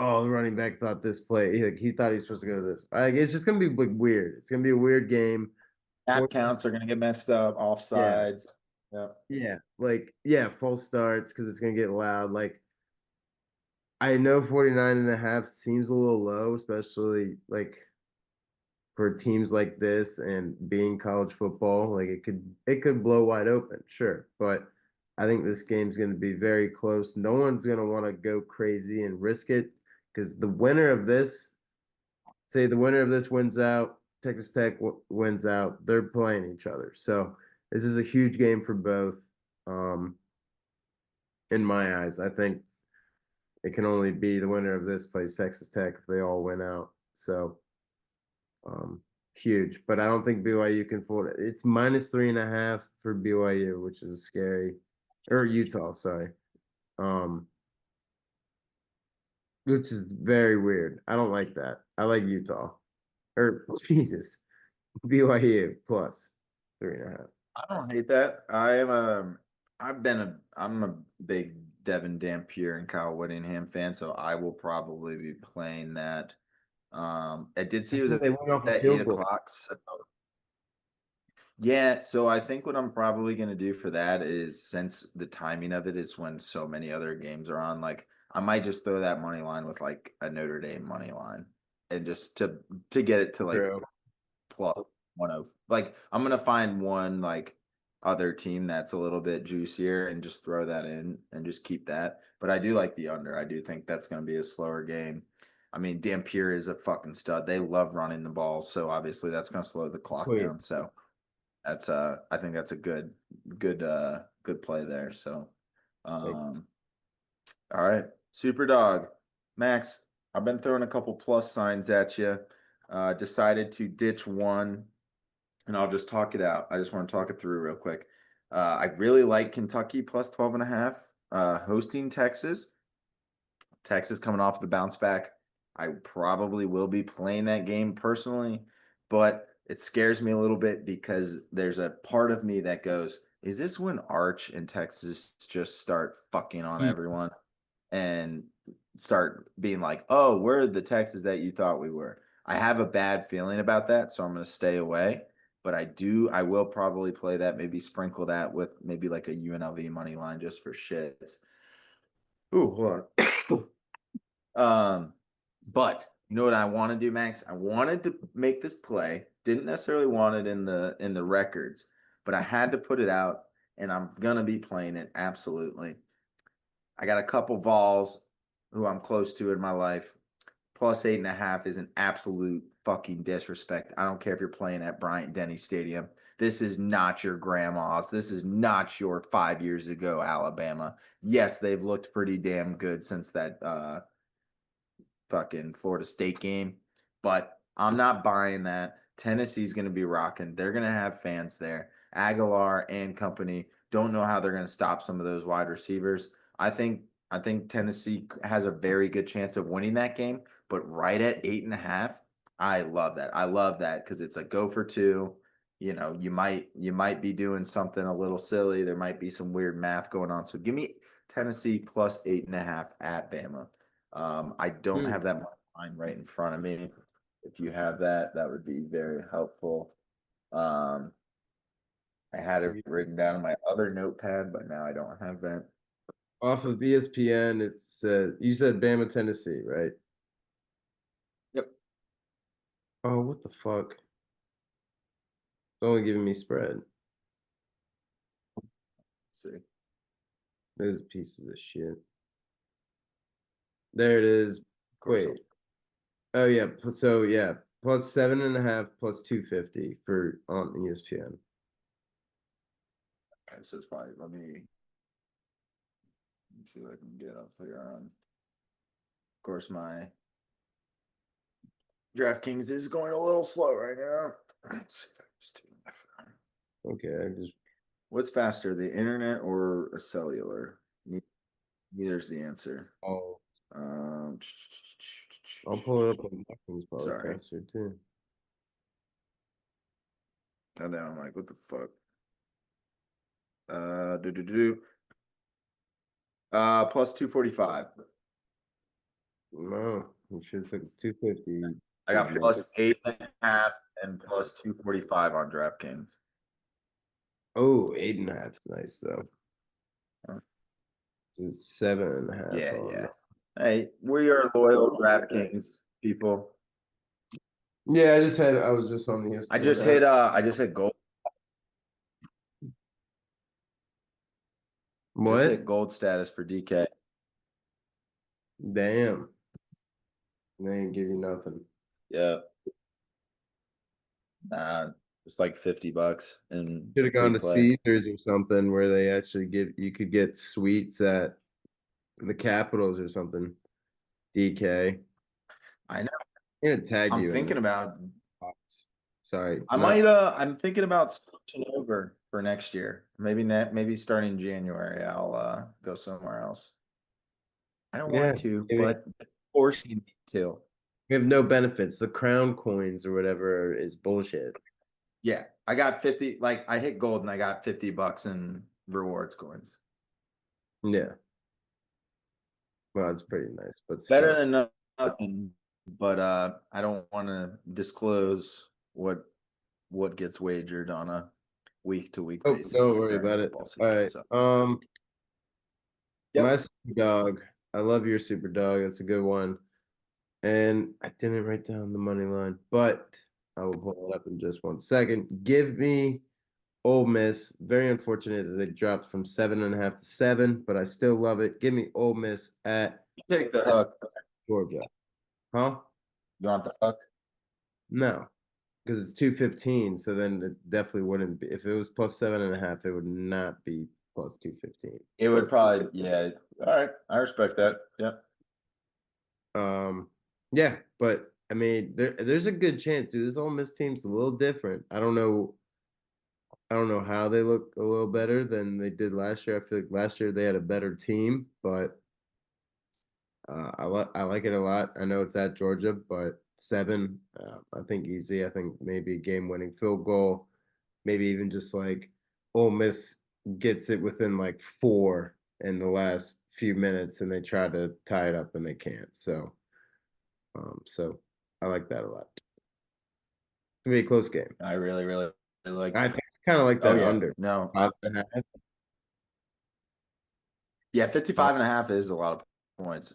oh, the running back thought this play, he thought he was supposed to go to this. Like, it's just gonna be like weird. It's gonna be a weird game. Snap For counts are going to get messed up. yeah, Offsides. Yeah. yeah, false starts because it's gonna get loud. Like I know 49 and a half seems a little low, especially like for teams like this and being college football, like it could blow wide open, sure. But I think this game's going to be very close. No one's going to want to go crazy and risk it because the winner of this, say the winner of this wins out, Texas Tech wins out, they're playing each other. So this is a huge game for both. Um, in my eyes, I think it can only be the winner of this plays Texas Tech if they all win out. So um, huge, but I don't think BYU can fold it. It's minus 3.5 for BYU, which is scary, or Utah, sorry. Um, which is very weird. I don't like that. I like Utah, or Jesus, BYU plus 3.5. I don't hate that. I'm a big Devin Dampier and Kyle Whittingham fan, so I will probably be playing that. I did see I it was think at they went off a eight field goal. o'clock. So yeah, so I think what I'm probably gonna do for that is since the timing of it is when so many other games are on, like I might just throw that money line with like a Notre Dame money line and just to get it to like True. plus 100. Like I'm gonna find one like other team that's a little bit juicier and just throw that in and just keep that. But I do like the under. I do think that's gonna be a slower game. I mean, Dampier is a fucking stud. They love running the ball, so obviously that's gonna slow the clock Wait, down. So that's I think that's a good play there. So like, um all right. Super dog. Max, I've been throwing a couple plus signs at you. Decided to ditch one and I'll just talk it out. I just want to talk it through real quick. I really like Kentucky plus 12 and a half, hosting Texas. Texas coming off the bounce back. I probably will be playing that game personally, but it scares me a little bit because there's a part of me that goes, is this when Arch and Texas just start fucking on hmm, everyone and start being like, oh, we're the Texas that you thought we were? I have a bad feeling about that, so I'm going to stay away. But I will probably play that, maybe sprinkle that with maybe like a UNLV money line just for shits. Ooh, hold on. But you know what I want to do, Max? I wanted to make this play. Didn't necessarily want it in the records, but I had to put it out, and I'm gonna be playing it absolutely. I got a couple Vols who I'm close to in my life. Plus 8.5 is an absolute fucking disrespect. I don't care if you're playing at Bryant Denny Stadium. This is not your grandma's. This is not your 5 years ago Alabama. Yes, they've looked pretty damn good since that fucking Florida State game. But I'm not buying that. Tennessee's going to be rocking. They're going to have fans there. Aguilar and company don't know how they're going to stop some of those wide receivers. I think Tennessee has a very good chance of winning that game. But right at 8.5, I love that. I love that because it's a go for two. You know, you might be doing something a little silly. There might be some weird math going on. So give me Tennessee plus 8.5 at Bama. I don't hmm. have that line right in front of me. If you have that, that would be very helpful. Um, I had it written down in my other notepad, but now I don't have that. Off of ESPN, it's you said Bama, Tennessee, right? Yep. Oh, what the fuck? It's only giving me spread. Let's see. Of Those pieces of shit. There it is. course, I'll. Wait. Oh yeah. So yeah, plus 7.5 plus 250 for on ESPN. Okay, so it's probably. Let me see what I can get up here on. Of course, my DraftKings is going a little slow right now. Let's see if I can just do my phone. Okay, I just What's faster, the internet or a cellular? Neither's the answer. I'll Um, I'll pull it up on my phone's probably sorry. faster too. And then I'm like, what the fuck? Do do do. Plus 245. No, you should have took 250. I got plus 8.5 and plus 245 on DraftKings. Oh, 8.5 is nice though. It's 7.5 Yeah, on. yeah. Hey, we are loyal DraftKings people. Yeah, I was just on the ESPN app. I just hit gold. Just hit What? gold status for DK. Damn. They ain't give you nothing. Yeah. It's like $50 in Should have free gone to play. Caesars or something where they actually give you could get suites at the Capitals or something. DK. I know. I'm gonna tag I'm you in the thinking about box. Sorry, I might not I'm thinking about switching over for next year. Maybe starting January I'll go somewhere else. I don't yeah. want to, I mean, but forcing me to. we have no benefits. The crown coins or whatever is bullshit. Yeah. I got 50, like I hit gold and I got $50 in rewards coins. Yeah. Well, it's pretty nice, but Better still. than nothing, but I don't want to disclose what gets wagered on a week to week Oh, don't basis worry during about it. football All season. right. So, My yep. super dog. I love your super dog. That's a good one. And I didn't write down the money line, but I will pull it up in just 1 second. Give me Ole Miss. Very unfortunate that they dropped from 7.5 to 7, but I still love it. Give me Ole Miss at Take the hook. Georgia. Huh? You want the hook? No, because it's 215. So then it definitely wouldn't be. If it was plus 7.5, it would not be plus 215. It would But probably, yeah. All right. I respect that. Yep. um, yeah, but I mean, there's a good chance, dude. This Ole Miss team's a little different. I don't know how they look a little better than they did last year. I feel like last year they had a better team, but I like it a lot. I know it's at Georgia, but 7, I think easy. I think maybe a game-winning field goal, maybe even just like Ole Miss gets it within like 4 in the last few minutes, and they try to tie it up and they can't. So I like that a lot. It's gonna be a close game. I really, really, really like. I kind of like Oh, that yeah. under No. 5.5. Yeah, 55.5 is a lot of points.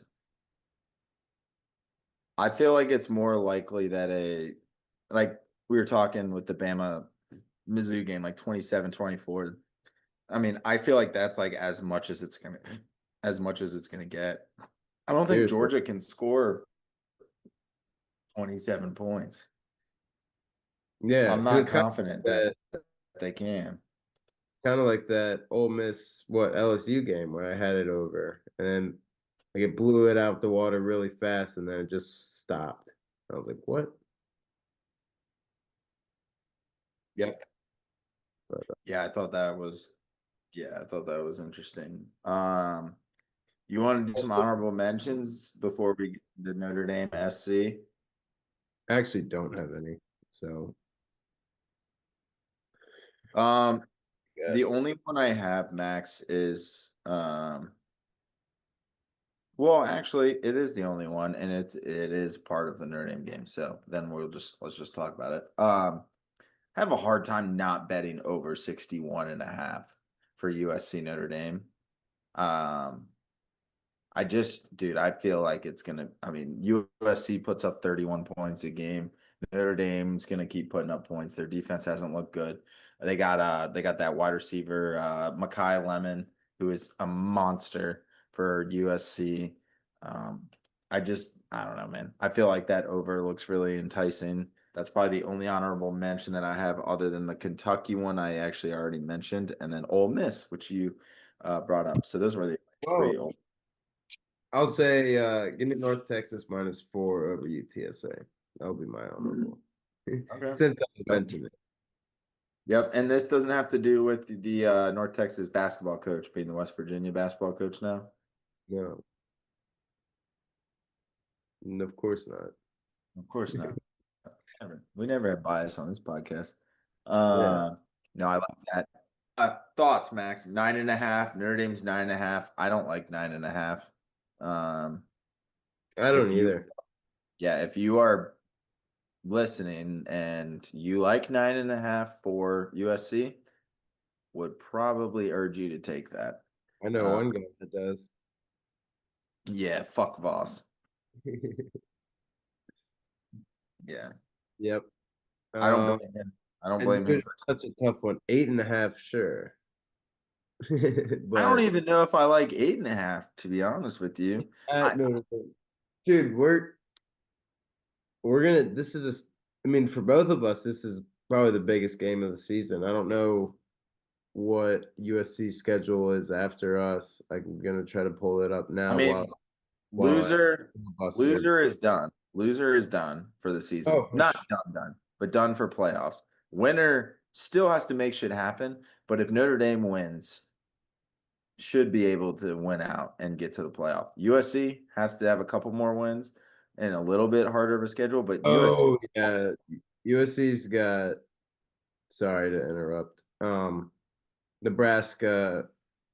I feel like it's more likely that like we were talking with the Bama Mizzou game, like 27-24. I mean, I feel like that's like as much as it's gonna get. I don't think Seriously. Georgia can score 27 points. Yeah, I'm because not it's kind confident of that that, they can. kind of like that Ole Miss LSU game where I had it over, and then like it blew it out the water really fast, and then it just stopped. I was like, what? Yep. But Yeah, I thought that was interesting. You want to do some honorable mentions before we get to Notre Dame SC? I actually don't have any. So Um, yeah, the only one I have, Max, is well, actually, it is the only one, and it is part of the Notre Dame game. So then let's just talk about it. I have a hard time not betting over 61.5 for USC Notre Dame. Um, dude, I feel like I mean, USC puts up 31 points a game. Notre Dame's gonna keep putting up points. Their defense hasn't looked good. They got that wide receiver, Makai Lemon, who is a monster for USC. Um, I don't know, man. I feel like that over looks really enticing. That's probably the only honorable mention that I have other than the Kentucky one I actually already mentioned, and then Ole Miss, which you brought up. So those were the three. well, I'll say give me North Texas -4 over UTSA. That'll be my honorable. Okay. Since I Yep. mentioned it. Yep. And this doesn't have to do with the North Texas basketball coach being the West Virginia basketball coach now. No, of course not. Of course not. We never have bias on this podcast. Yeah, No, I like that. Thoughts, Max? 9.5. Notre Dame's 9.5. I don't like 9.5. Um, I don't if you, either. yeah, if you are listening and you like 9.5 for USC, would probably urge you to take that. I know Uh, one guy that does. yeah, fuck Voss. Yeah. Yep. I don't Um, blame him. I don't it's blame him just for. such a tough one. 8.5, sure. I don't But even know if I like 8.5, to be honest with you. I no, no, no. Dude, we're gonna this is just I mean, for both of us, this is probably the biggest game of the season. I don't know what USC schedule is after us. I'm gonna try to pull it up I now mean, while I loser busting. loser is done. Loser is done for the Oh, season. for Not done, done, but done for playoffs. Winner still has to make shit happen, but if Notre Dame wins, should be able to win out and get to the playoff. USC has to have a couple more wins and a little bit harder of a schedule, but USC Oh also, yeah, USC's got. Sorry to interrupt. Nebraska.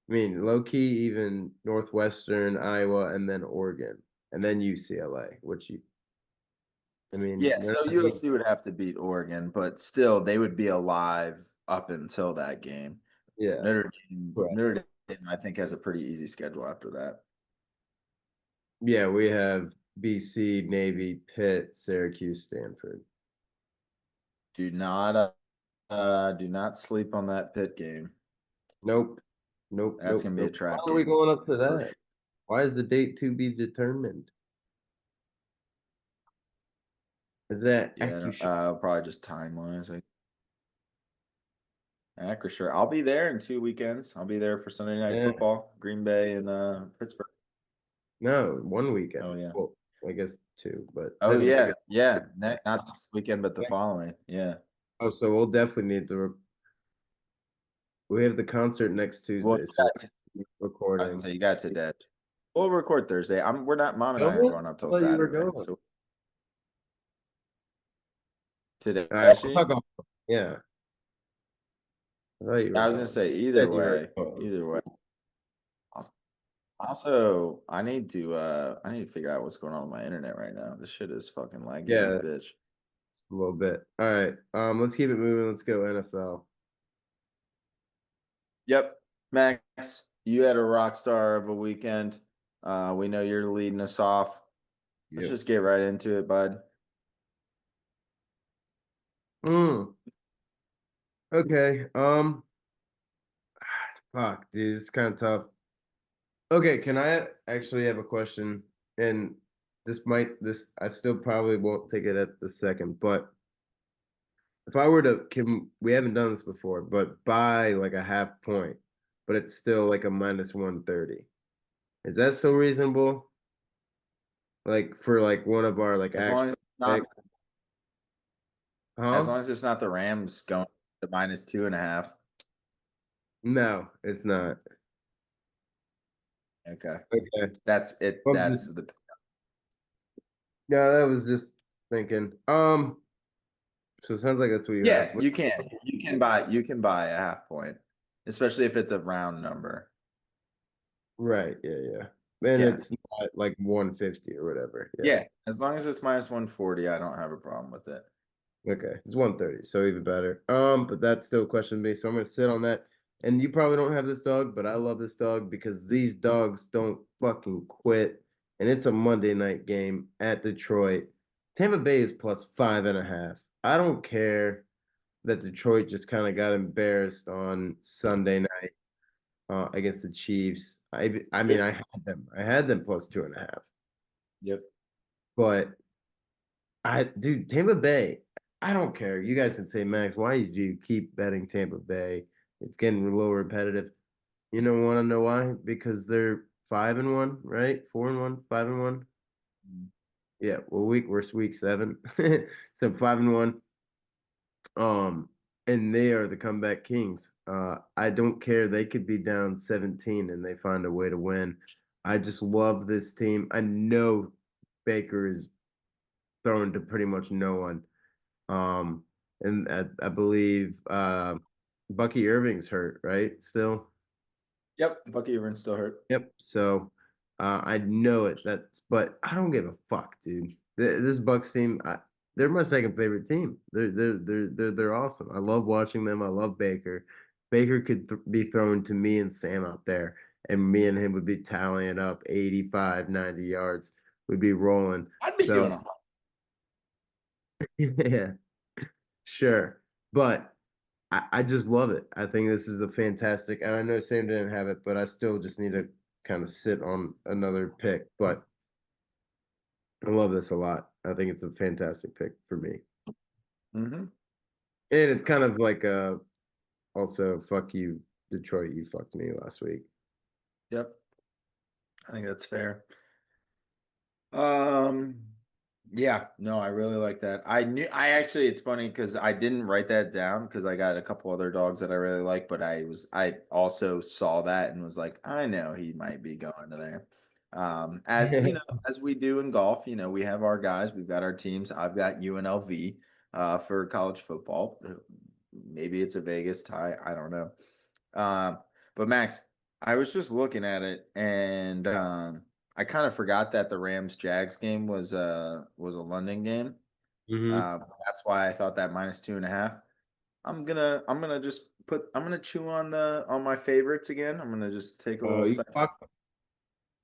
I mean, low key, even Northwestern, Iowa, and then Oregon, and then UCLA. Which you, I mean, yeah, they're so not even. USC would have to beat Oregon, but still they would be alive up until that game. Yeah, correct. Notre Dame, I think, has a pretty easy schedule after that. Yeah, we have BC, Navy, Pitt, Syracuse, Stanford. Do not sleep on that pit game. Nope, nope, That's nope, gonna be a nope. Why trap are we game going up to for that? sure. Why is the date to be determined? Is that Yeah, accurate? probably just time wise. Yeah, for sure. I'll be there in 2 weekends. I'll be there for Sunday Night Yeah, Football, Green Bay and Pittsburgh. no, one weekend. Oh yeah. Well, I guess two, but Oh then I yeah, guess. yeah. Not this weekend, but the following. Yeah. Oh, so we'll definitely need to. We have the concert next Well, Tuesday, so we're I can recording. say you got to dead. We'll record Thursday. We're not. Mom and I aren't Going? going up I till thought you were Saturday. going. So today, All right, we'll actually, talk about. Yeah, I thought you were I was gonna going. say Said you were going. Either way. Also, I need to figure out what's going on with my internet right now. This shit is fucking laggy as a Yeah, bitch. a little bit. All right. Let's keep it moving. Let's go NFL. Yep, Max, you had a rock star of a weekend. We know you're leading us off. Let's Yep. just get right into it, bud. Mm, okay. Fuck, dude, it's kind of tough. Okay, can I actually have a question? And this I still probably won't take it at the second, but if I were to, can we haven't done this before, but buy like a half point, but it's still like a minus 130. Is that so reasonable? Like for like one of our like As long actual as it's not, picks? Huh? the Rams going to -2.5. No, it's not. Okay, Okay. that's it. I'm That's just the no, that was just thinking. So it sounds like that's what you have. yeah. You can buy a half point, especially if it's a round number. Right, yeah, yeah. And Yeah, it's not like 150 or whatever. Yeah. yeah. As long as it's -140, I don't have a problem with it. Okay. It's 130, so even better. But that's still a question to me. So I'm gonna sit on that. And you probably don't have this dog, but I love this dog because these dogs don't fucking quit. And it's a Monday night game at Detroit. Tampa Bay is plus 5.5. I don't care that Detroit just kind of got embarrassed on Sunday night against the Chiefs. I mean, Yep. I had them. I had them plus 2.5. Yep. But dude, Tampa Bay. I don't care. You guys can say, Max, why did you keep betting Tampa Bay? It's getting a little repetitive. You know, want to know why? Because they're 5-1, right? 4-1, 5-1. Yeah. Well, we're week 7, so 5-1. Um, and they are the comeback kings. I don't care. They could be down 17 and they find a way to win. I just love this team. I know Baker is throwing to pretty much no one. And I believe Bucky Irving's hurt, right? Still. Yep. Bucky Irvin still hurt. Yep. So I know it. But I don't give a fuck, dude. This Bucks team, they're my second favorite team. They're awesome. I love watching them. I love Baker. Baker could be thrown to me and Sam out there, and me and him would be tallying up 85, 90 yards. We'd be rolling. I'd be So doing a Yeah, sure. But I just love it. I think this is a fantastic, and I know Sam didn't have it, but I still just need to kind of sit on another pick. But I love this a lot. I think it's a fantastic pick for me. Hmm. And it's kind of like also fuck you, Detroit, you fucked me last week. Yep, I think that's fair. Um, yeah, no, I really like that. I actually, it's funny because I didn't write that down because I got a couple other dogs that I really like, but I also saw that and was like, I know he might be going to there. As you know, as we do in golf, we have our guys, we've got our teams. I've got UNLV for college football. Maybe it's a Vegas tie, I don't know. Um, but Max, I was just looking at it and I kind of forgot that the Rams Jags game was a London game. Hmm. That's why I thought that -2.5. I'm gonna chew on the on my favorites again. I'm gonna just take a Oh, little you second. fucked.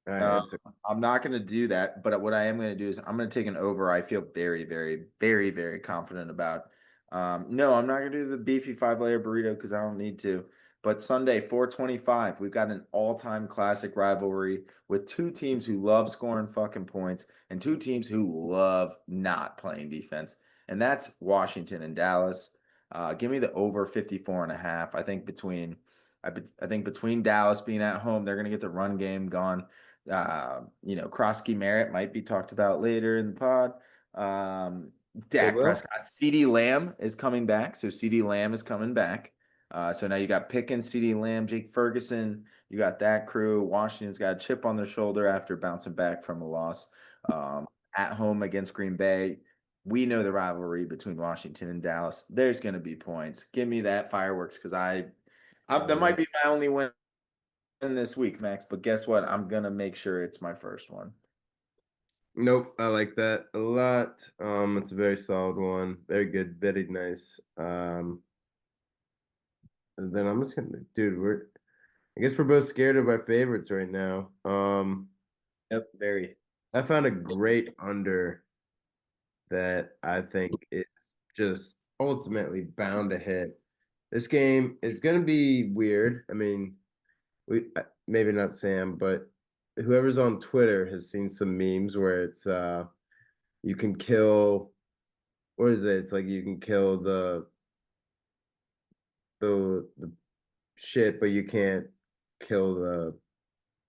All right, Uh, it's I'm not going to do that, but what I am going to do is I'm going to take an over. I feel very, very, very, very confident about. No, I'm not going to do the beefy 5-layer burrito because I don't need to. But Sunday, 425, we've got an all-time classic rivalry with two teams who love scoring fucking points and two teams who love not playing defense. And that's Washington and Dallas. Give me the over 54.5. I think between Dallas being at home, they're going to get the run game gone. Krosky Merritt might be talked about later in the pod. They Dak will. Prescott, CeeDee Lamb is coming back, so CeeDee Lamb is coming back. So now you got Pickens, CeeDee Lamb, Jake Ferguson. You got that crew. Washington's got a chip on their shoulder after bouncing back from a loss at home against Green Bay. We know the rivalry between Washington and Dallas. There's going to be points. Give me that fireworks because that Uh, might be my only win this week, Max, but guess what? I'm gonna make sure it's my first one. nope, I like that a lot. It's a very solid one. Very good, very nice. And then I'm just gonna, dude, I guess we're both scared of our favorites right now. Yep, very. I found a great under that I think is just ultimately bound to hit. This game is going to be weird. I mean, we maybe not Sam, but whoever's on Twitter has seen some memes where it's you can kill what is it? It's like you can kill the shit, but you can't kill the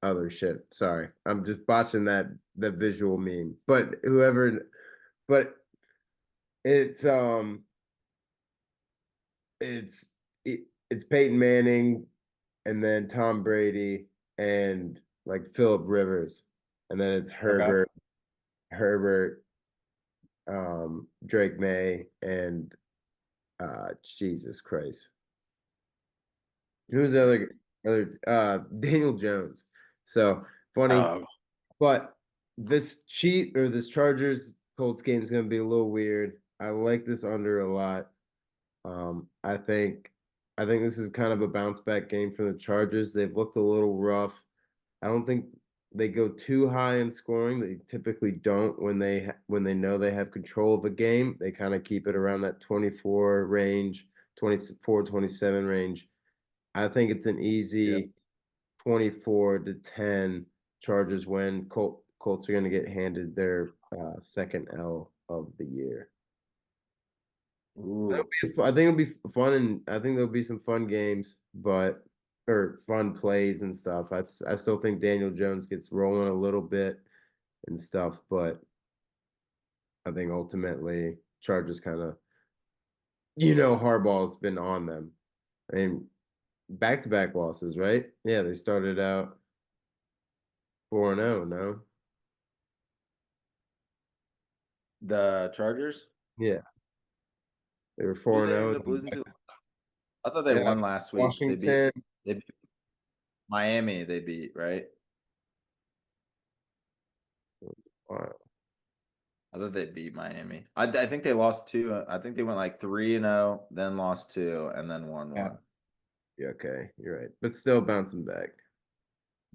other shit. Sorry. I'm just botching that visual meme. But it's it's it's Peyton Manning and then Tom Brady and like Philip Rivers, and then it's Okay. Herbert, Drake May, and Jesus Christ, who's the other Daniel Jones. So funny, Oh, but this Chargers Colts game is gonna be a little weird. I like this under a lot. Um, I think I think this is kind of a bounce back game for the Chargers. They've looked a little rough. I don't think they go too high in scoring. They typically don't when they know they have control of a game. They kind of keep it around that 24 range, 24, 27 range. I think it's an yeah. easy 24 to 10 Chargers win. Colts are going to get handed their second L of the year. Ooh. I think it'll be fun, and I think there'll be some fun games, but or fun plays and stuff. I still think Daniel Jones gets rolling a little bit and stuff, but I think ultimately Chargers kind of, Harbaugh's been on them. I mean, back-to-back losses, right? Yeah, they started out 4-0, no? The Chargers? Yeah, they were Who 4 did and they 0. end up losing to? I thought they Yeah, won last week. Washington. They beat Miami, they beat, right? Wow. I thought they beat Miami. I think they lost two. I think they went like 3-0, then lost two, and then won Yeah, one. yeah, okay, you're right, but still bouncing back.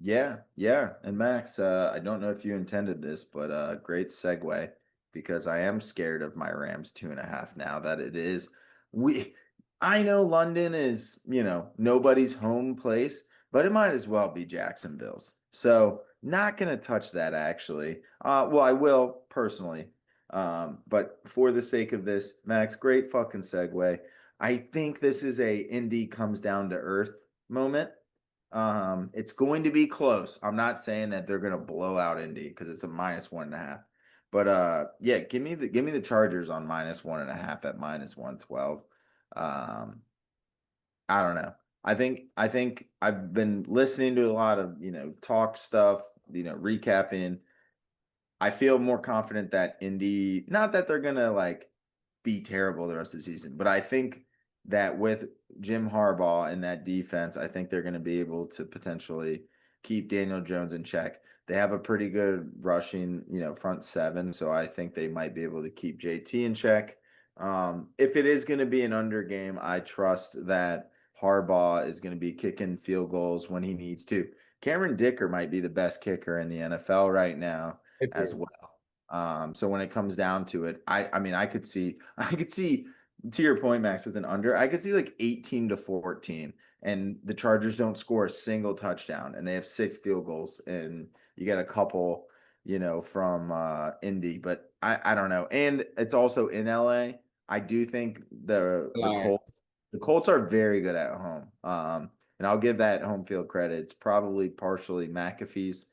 Yeah, yeah. And Max, I don't know if you intended this, but great segue. because I am scared of my Rams 2.5 now that it is. We, I know London is, nobody's home place, but it might as well be Jacksonville's. So not gonna touch that actually. Well, I will personally. But for the sake of this, Max, great fucking segue. I think this is a Indy comes down to earth moment. It's going to be close. I'm not saying that they're gonna blow out Indy because it's a -1.5. But yeah, give me the Chargers on -1.5 at -112. Um, I don't know. I think I've been listening to a lot of, talk stuff, recapping. I feel more confident that Indy, not that they're gonna like be terrible the rest of the season, but I think that with Jim Harbaugh and that defense, I think they're gonna be able to potentially keep Daniel Jones in check. They have a pretty good rushing, front seven, so I think they might be able to keep JT in check. If it is going to be an under game, I trust that Harbaugh is going to be kicking field goals when he needs to. Cameron Dicker might be the best kicker in the NFL right now as well. So when it comes down to it, I mean I could see to your point, Max, with an under, I could see like 18-14, and the Chargers don't score a single touchdown, and they have 6 field goals, and you get a couple, from Indy, but I don't know. And it's also in LA. I do think the Alright. Colts are very good at home. And I'll give that home field credit. It's probably partially McAfee's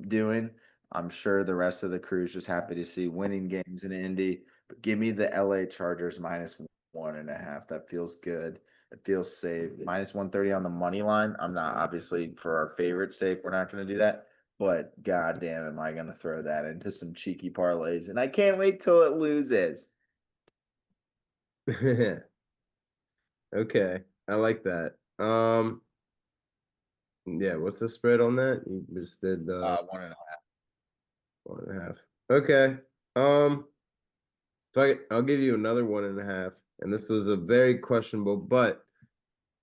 doing. I'm sure the rest of the crew is just happy to see winning games in Indy. But give me the LA Chargers -1.5. That feels good. It feels safe. -130 on the money line. I'm not, obviously, for our favorite sake, we're not going to do that. But goddamn, am I going to throw that into some cheeky parlays? And I can't wait till it loses. Okay, I like that. Yeah, what's the spread on that? You just did the 1.5. 1.5. Okay. Um, I'll give you another 1.5. And this was a very questionable, but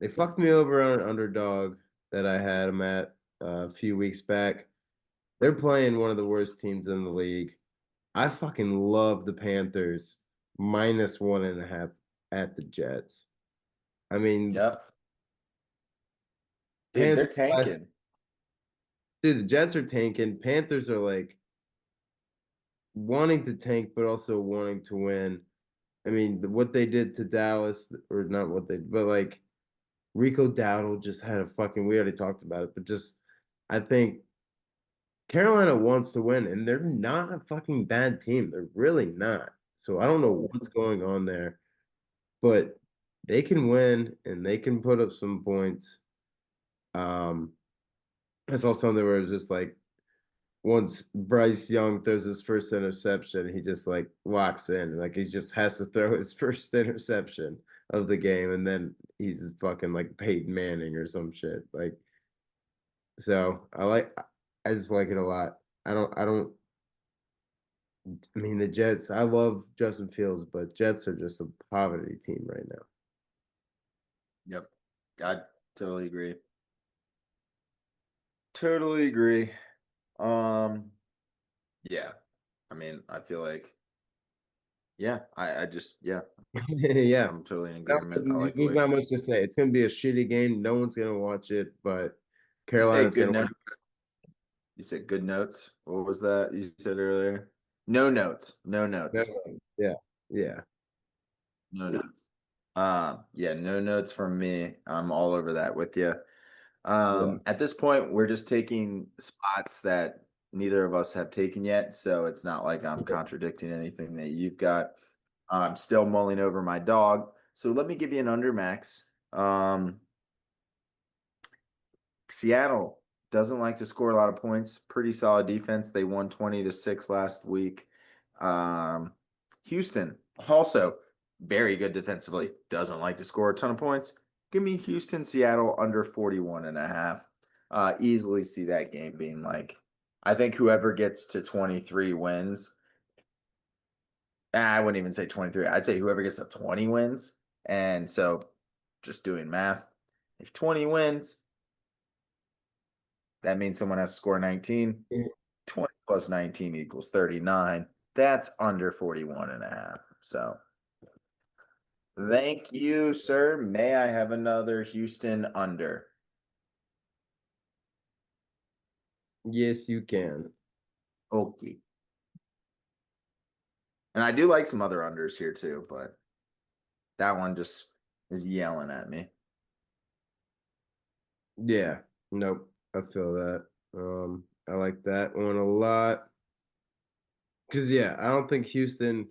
they fucked me over on an underdog that I had them at a few weeks back. They're playing one of the worst teams in the league. I fucking love the Panthers -1.5 at the Jets. I mean, Yep. Dude, Panthers they're last, tanking. dude, the Jets are tanking. Panthers are like wanting to tank, but also wanting to win. I mean, what they did to Dallas, or not what they, but like Rico Dowdle just had a fucking. We already talked about it, but just I think Carolina wants to win, and they're not a fucking bad team. They're really not. So I don't know what's going on there, but they can win and they can put up some points. Um, I saw something where it was just like once Bryce Young throws his first interception, he just like locks in. Like he just has to throw his first interception of the game, and then he's fucking like Peyton Manning or some shit. Like so, I just like it a lot. I don't. I mean, the Jets. I love Justin Fields, but Jets are just a poverty team right now. Yep. I totally agree. Totally agree. Um, yeah. I mean, I feel like, yeah, I just, yeah, Yeah, I'm totally in agreement. I like the there's way not much to say. It's gonna be a shitty game. No one's gonna watch it, but you say Carolina's good gonna win. notes. You said good notes. What was that you said earlier? No notes. No No, notes. yeah, yeah, No notes. Yeah, no notes from me. I'm all over that with you. yeah. At this point, we're just taking spots that neither of us have taken yet, so it's not like I'm Yeah. contradicting anything that you've got. I'm still mulling over my dog. So let me give you an under, Max. Seattle doesn't like to score a lot of points. Pretty solid defense. They won 20-6 last week. Um, Houston also very good defensively. Doesn't like to score a ton of points. Give me Houston, Seattle under 41.5. Easily see that game being like, I think whoever gets to 23 wins. I wouldn't even say 23. I'd say whoever gets to 20 wins. And so just doing math, if 20 wins, that means someone has to score 19. 20 plus 19 equals 39. That's under 41 and a half. So thank you, sir. May I have another Houston under? Yes, you can. Okay. And I do like some other unders here too, but that one just is yelling at me. Yeah. Nope. I feel that. I like that one a lot. Cause yeah, I don't think Houston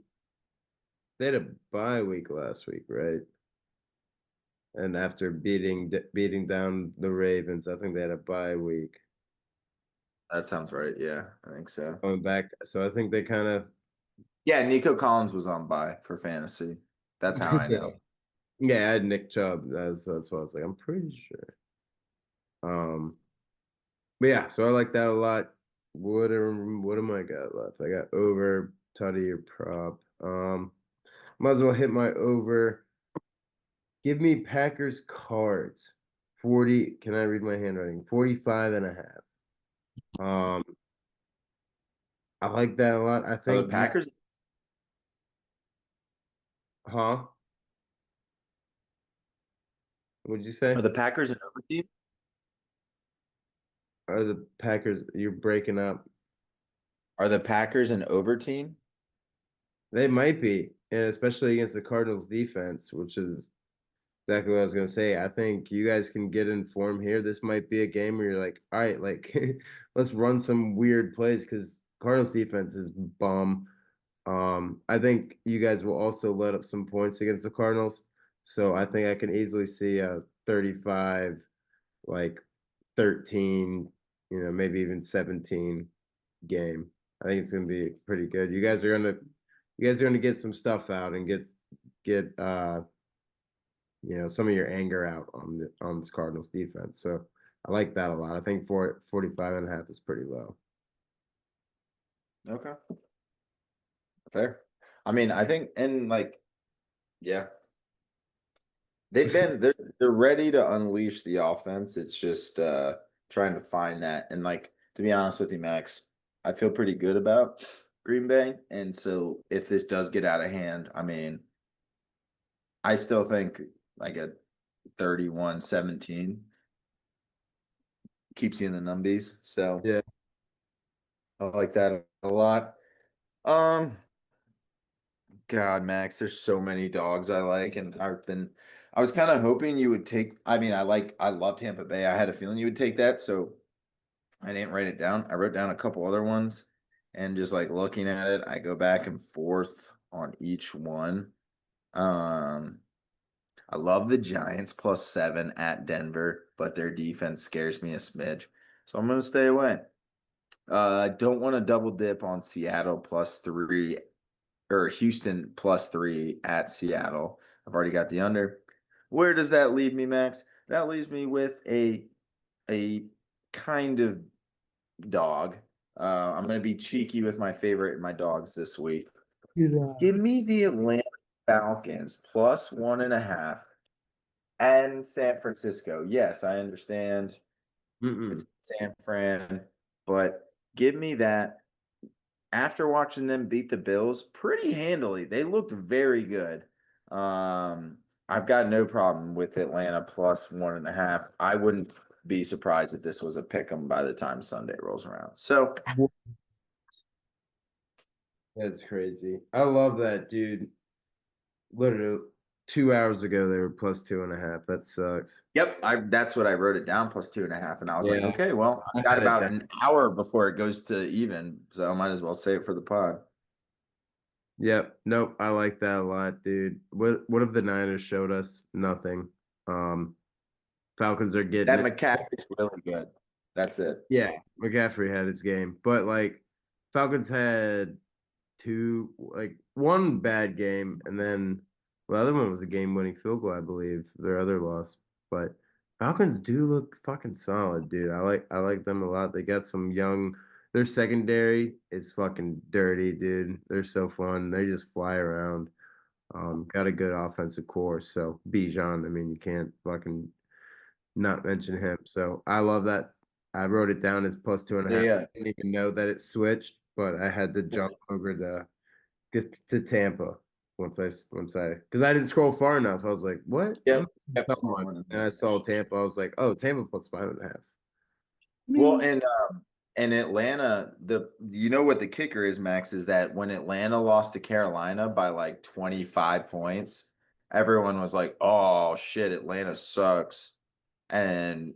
they had a bye week last week, right? And after beating down the Ravens, I think they had a bye week That sounds right. Yeah, I think so. coming back. So I think they kind of Yeah, Nico Collins was on by for fantasy. That's how I yeah. know. Yeah, I had Nick Chubb. That's what I was like. I'm pretty sure. Um, but yeah, so I like that a lot. What am I got left? I got over Tutty or prop. Might as well hit my over. Give me Packers cards. 40. Can I read my handwriting? 45 and a half. I like that a lot. I Are the think Packers huh? What'd you are say? the Packers an over team? Are the Packers you're breaking up? Are the Packers an over team? They might be, and especially against the Cardinals defense, which is exactly what I was gonna say. I think you guys can get in form here. This might be a game where you're like, all right, like let's run some weird plays because Cardinals defense is bum. I think you guys will also let up some points against the Cardinals. So I think I can easily see a 35, like 13, maybe even 17 game. I think it's gonna be pretty good. You guys are gonna get some stuff out and get some of your anger out on this Cardinals defense. So I like that a lot. I think 45 and a half is pretty low. Okay, fair. I mean, I think and like yeah, they're ready to unleash the offense. It's just trying to find that. And like to be honest with you, Max, I feel pretty good about Green Bay. And so if this does get out of hand, I mean, I still think like a 31-17 keeps you in the numbies. So Yeah. I like that a lot. Um, God, Max, there's so many dogs I like, and I was kind of hoping you would take. I mean, I love Tampa Bay. I had a feeling you would take that, so I didn't write it down. I wrote down a couple other ones, and just like looking at it, I go back and forth on each one. Um, I love the Giants +7 at Denver, but their defense scares me a smidge, so I'm gonna stay away. I don't want to double dip on Seattle +3 or Houston +3 at Seattle. I've already got the under. Where does that leave me, Max? That leaves me with a kind of dog. I'm going to be cheeky with my favorite and my dogs this week. Yeah. Give me the Atlanta Falcons +1.5 and San Francisco. Yes, I understand it's Mm-mm. San Fran, but give me that after watching them beat the Bills pretty handily. They looked very good. Um, I've got no problem with Atlanta +1.5. I wouldn't be surprised if this was a pick 'em by the time Sunday rolls around. So That's crazy. I love that, dude. Literally 2 hours ago they were plus 2.5. That sucks. yep, I that's what I wrote it down +2.5, and I was like, Yeah, okay, well, I I've got had it about down. an hour before it goes to even, so I might as well save it for the pod. Yep. Nope. I like that a lot, dude. What have the Niners showed us? Nothing. Um, Falcons are getting That it. McCaffrey's really good. That's it. Yeah, McCaffrey had its game, but like Falcons had one bad game, and then the other one was a game-winning field goal, I believe, their other loss. But Falcons do look fucking solid, dude. I like them a lot. They got some young. Their secondary is fucking dirty, dude. They're so fun. They just fly around. Got a good offensive core. So Bijan, I mean, you can't fucking not mention him. So I love that. I wrote it down as plus two and a half. Yeah. I didn't even know that it switched. but I had to jump over to get to Tampa once I because I didn't scroll far enough. I was like, what? I'm Yep. missing Kept someone. scrolling and And I saw Tampa. I was like, oh, Tampa plus 5.5. well, Me. and Atlanta, the you know what the kicker is, Max, is that when Atlanta lost to Carolina by like 25 points, everyone was like, "Oh shit, Atlanta sucks." And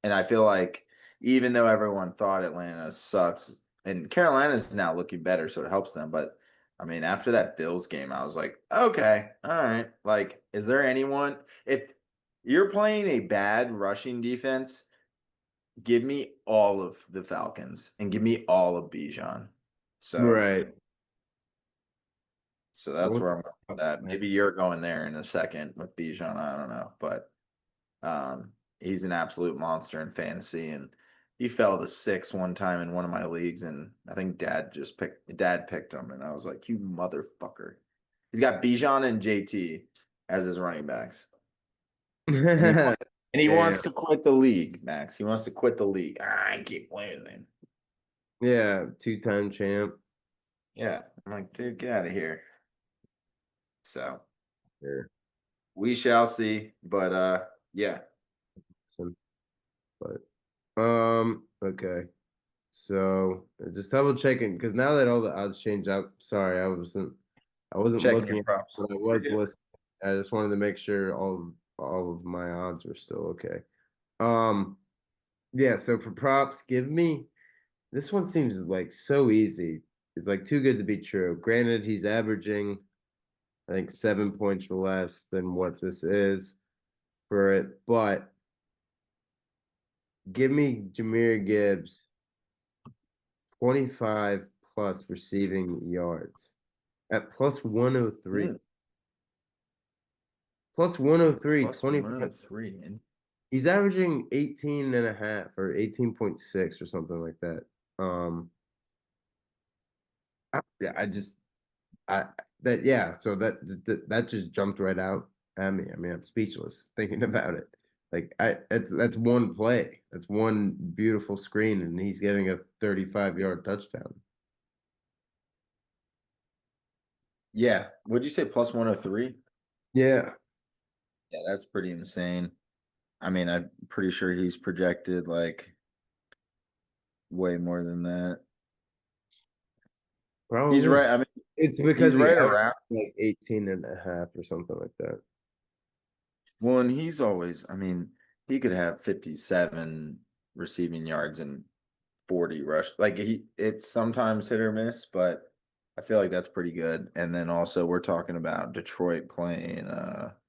and I feel like even though everyone thought Atlanta sucks, and Carolina's now looking better, so it helps them. But I mean, after that Bills game, I was like, okay, all right. Like, is there anyone if you're playing a bad rushing defense? Give me all of the Falcons and give me all of Bijan. So, Right. so that's What where I'm going with that. Maybe you're going there in a second with Bijan. I don't know, but he's an absolute monster in fantasy, and he fell to six one time in one of my leagues, and I think Dad picked him, and I was like, you motherfucker. He's got Bijan and JT as his running backs, and he Yeah. wants to quit the league, Max. He wants to quit the league. I keep losing. Yeah. Two-time champ. Yeah, I'm like, dude, get out of here. So Yeah. we shall see, but yeah, Awesome. But okay. So just double checking because now that all the odds change up, sorry, I wasn't checking your looking at it, props. but I You're was good. listening. I just wanted to make sure all of my odds were still okay. Um, yeah, so for props, give me this one seems like so easy. It's like too good to be true. Granted, he's averaging, I think, 7 points less than what this is for it, but give me Jameer Gibbs 25 plus receiving yards at plus 103. Mm, Plus 103, plus 25. 103. And He's averaging 18 and a half or 18.6 or something like that. Yeah, I that yeah, so that just jumped right out at me. I mean, I'm speechless thinking about it. Like that's one play. That's one beautiful screen and he's getting a 35-yard touchdown. yeah, would you say plus 103? Yeah. Yeah, that's pretty insane. I mean, I'm pretty sure he's projected like way more than that. He's Probably. right. I mean, It's he's because he right averaged around. like 18 and a half or something like that. Well, and he's always, I mean, he could have 57 receiving yards and 40 rush. Like it's sometimes hit or miss, but I feel like that's pretty good. And then also we're talking about Detroit playing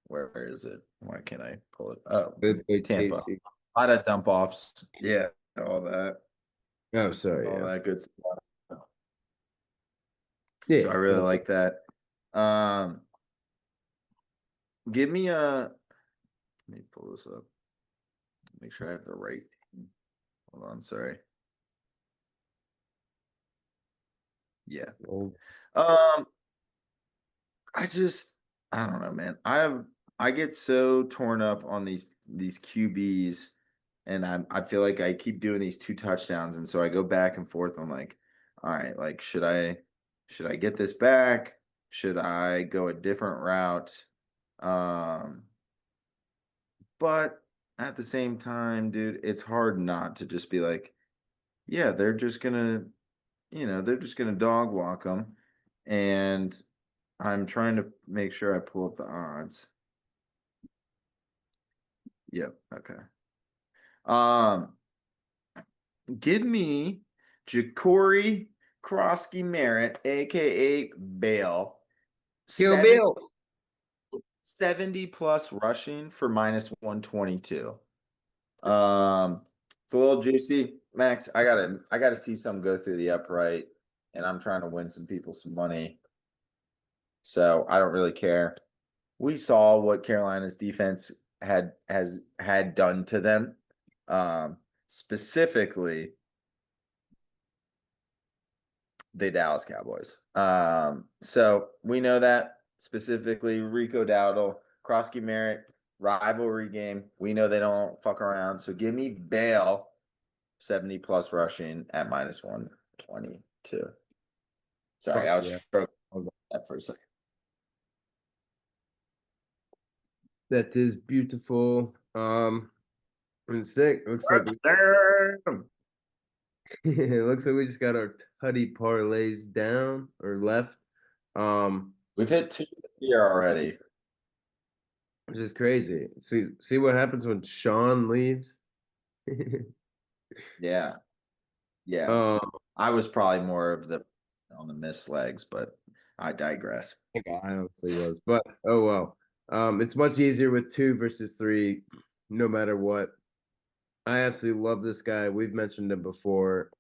where is it? Why can't I pull it up? Good play, Tampa. Casey. A lot of dump offs. Yeah, Oh, sorry, all yeah. that good stuff. So I Yeah. really like that. Um give me a let me pull this up. Make sure I have the right team. Hold on, sorry. Yeah. Oh, Um I just I don't know, man. I get so torn up on these QBs, and I feel like I keep doing these two touchdowns, and so I go back and forth. I'm like, all right, like should I get this back? Should I go a different route? Um, but at the same time, dude, it's hard not to just be like, yeah, they're just gonna dog walk them, and I'm trying to make sure I pull up the odds. Yep. Okay. Um, give me Ja'Cory Krosky Merritt, aka Bale, Kill 7 Bill. 70 plus rushing for minus 122. It's a little juicy. Max, I gotta see some go through the upright, and I'm trying to win some people some money. So I don't really care. We saw what Carolina's defense had done to them. Specifically the Dallas Cowboys. So we know that specifically Rico Dowdle, Krosky Merritt, rivalry game. We know they don't fuck around. So give me Bale 70 plus rushing at minus 122. too. Sorry, Fuck I was yeah. struggling with that for a second. That is beautiful. And sick. Looks like Damn. it looks like we just got our tutty parlays down or left. Um, We've hit two here already. which is crazy. See what happens when Sean leaves. Yeah, yeah. um, I was probably more of the on the missed legs, but I digress. I think I honestly was, but oh well. It's much easier with two versus three, no matter what. I absolutely love this guy. We've mentioned him before,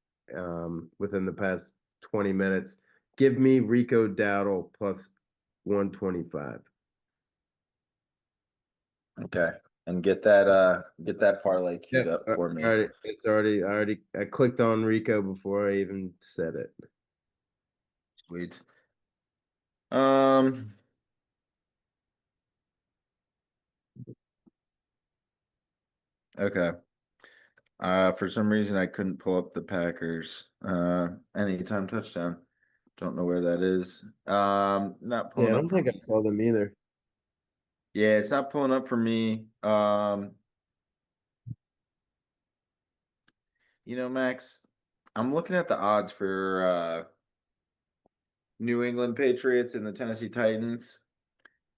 within the past 20 minutes. Give me Rico Dowdle plus 125. Okay. And get that parlay queued Yep. up for me. I clicked on Rico before I even said it. Sweet. Um, okay. For some reason I couldn't pull up the Packers anytime touchdown. Don't know where that is. Not Yeah, I pulling up don't for think I me. saw them either. Yeah, it's not pulling up for me. Max, I'm looking at the odds for New England Patriots and the Tennessee Titans.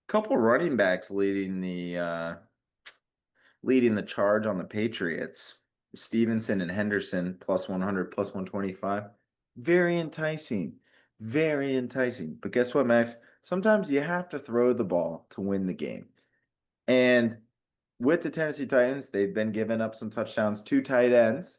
Couple running backs leading the charge on the Patriots. Stevenson and Henderson plus 100 plus 125. Very enticing. Very enticing. But guess what, Max? Sometimes you have to throw the ball to win the game. And with the Tennessee Titans, they've been giving up some touchdowns to tight ends.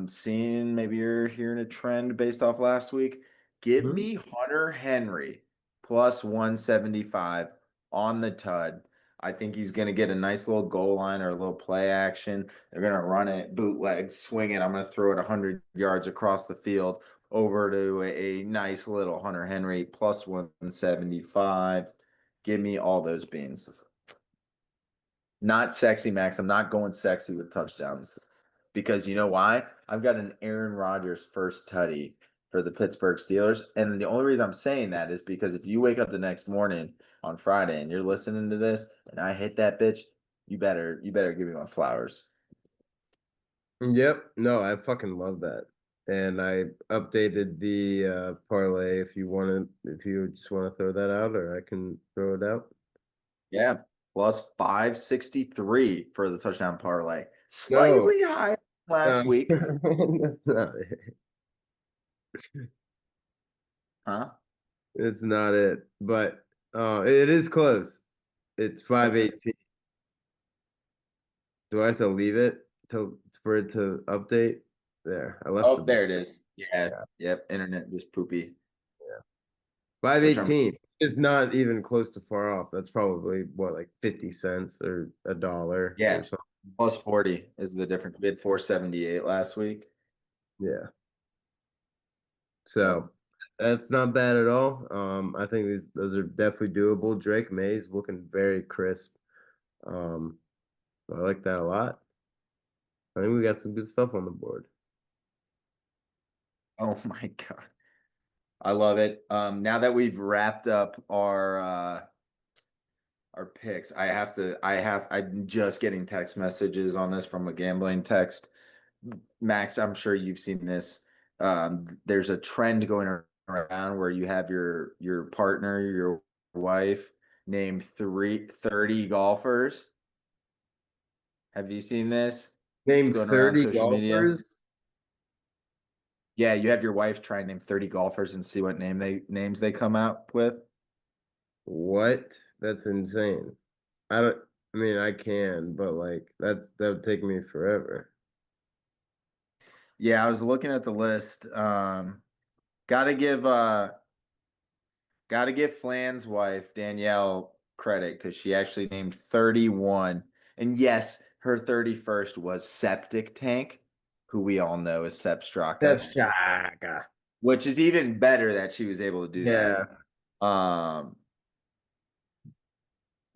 Seeing maybe you're hearing a trend based off last week. Give Mhm. me Hunter Henry plus 175 on the tud. I think he's going to get a nice little goal line or a little play action. They're going to run it, bootleg, swing it. I'm going to throw it 100 yards across the field over to a nice little Hunter Henry plus 175. Give me all those beans. Not sexy, Max. I'm not going sexy with touchdowns because you know why? I've got an Aaron Rodgers first tutty for the Pittsburgh Steelers. And the only reason I'm saying that is because if you wake up the next morning on Friday and you're listening to this and I hit that bitch, you better give me my flowers. Yep. No, I fucking love that. And I updated the parlay if you just want to throw that out, or I can throw it out. Yeah. Plus 563 for the touchdown parlay. No, Slightly higher than no, last week. that's not it. Huh? It's not it. But it is close. It's Okay. 518. Do I have to leave it for it to update? There, I left the Oh, ball. there it is. Yeah. Yeah, Yep. Internet was poopy, yeah. which I'm 518 is not even close to far off. That's probably what, like 50 cents or a dollar or Yeah, something. plus 40 is the difference. We had 478 last week. Yeah. Yep. So that's not bad at all. I think those are definitely doable. Drake May's looking very crisp. Um, I like that a lot. I think we got some good stuff on the board. Oh my God. I love it. Now that we've wrapped up our picks, I'm just getting text messages on this from a gambling text. Max, I'm sure you've seen this. There's a trend going around where you have your partner, your wife, name 30 golfers. Have you seen this? It's Name going around 30 social media. golfers. Yeah, you have your wife try and name 30 golfers and see what names they come out with. What? That's insane. I don't. I mean, I can, but like that would take me forever. Yeah, I was looking at the list. Gotta give uh gotta give Flan's wife, Danielle, credit because she actually named 31. And yes, her 31st was Septic Tank, who we all know is Sepp Straka, That's Shaka. which is even better that she was able to do that. Yeah. Um,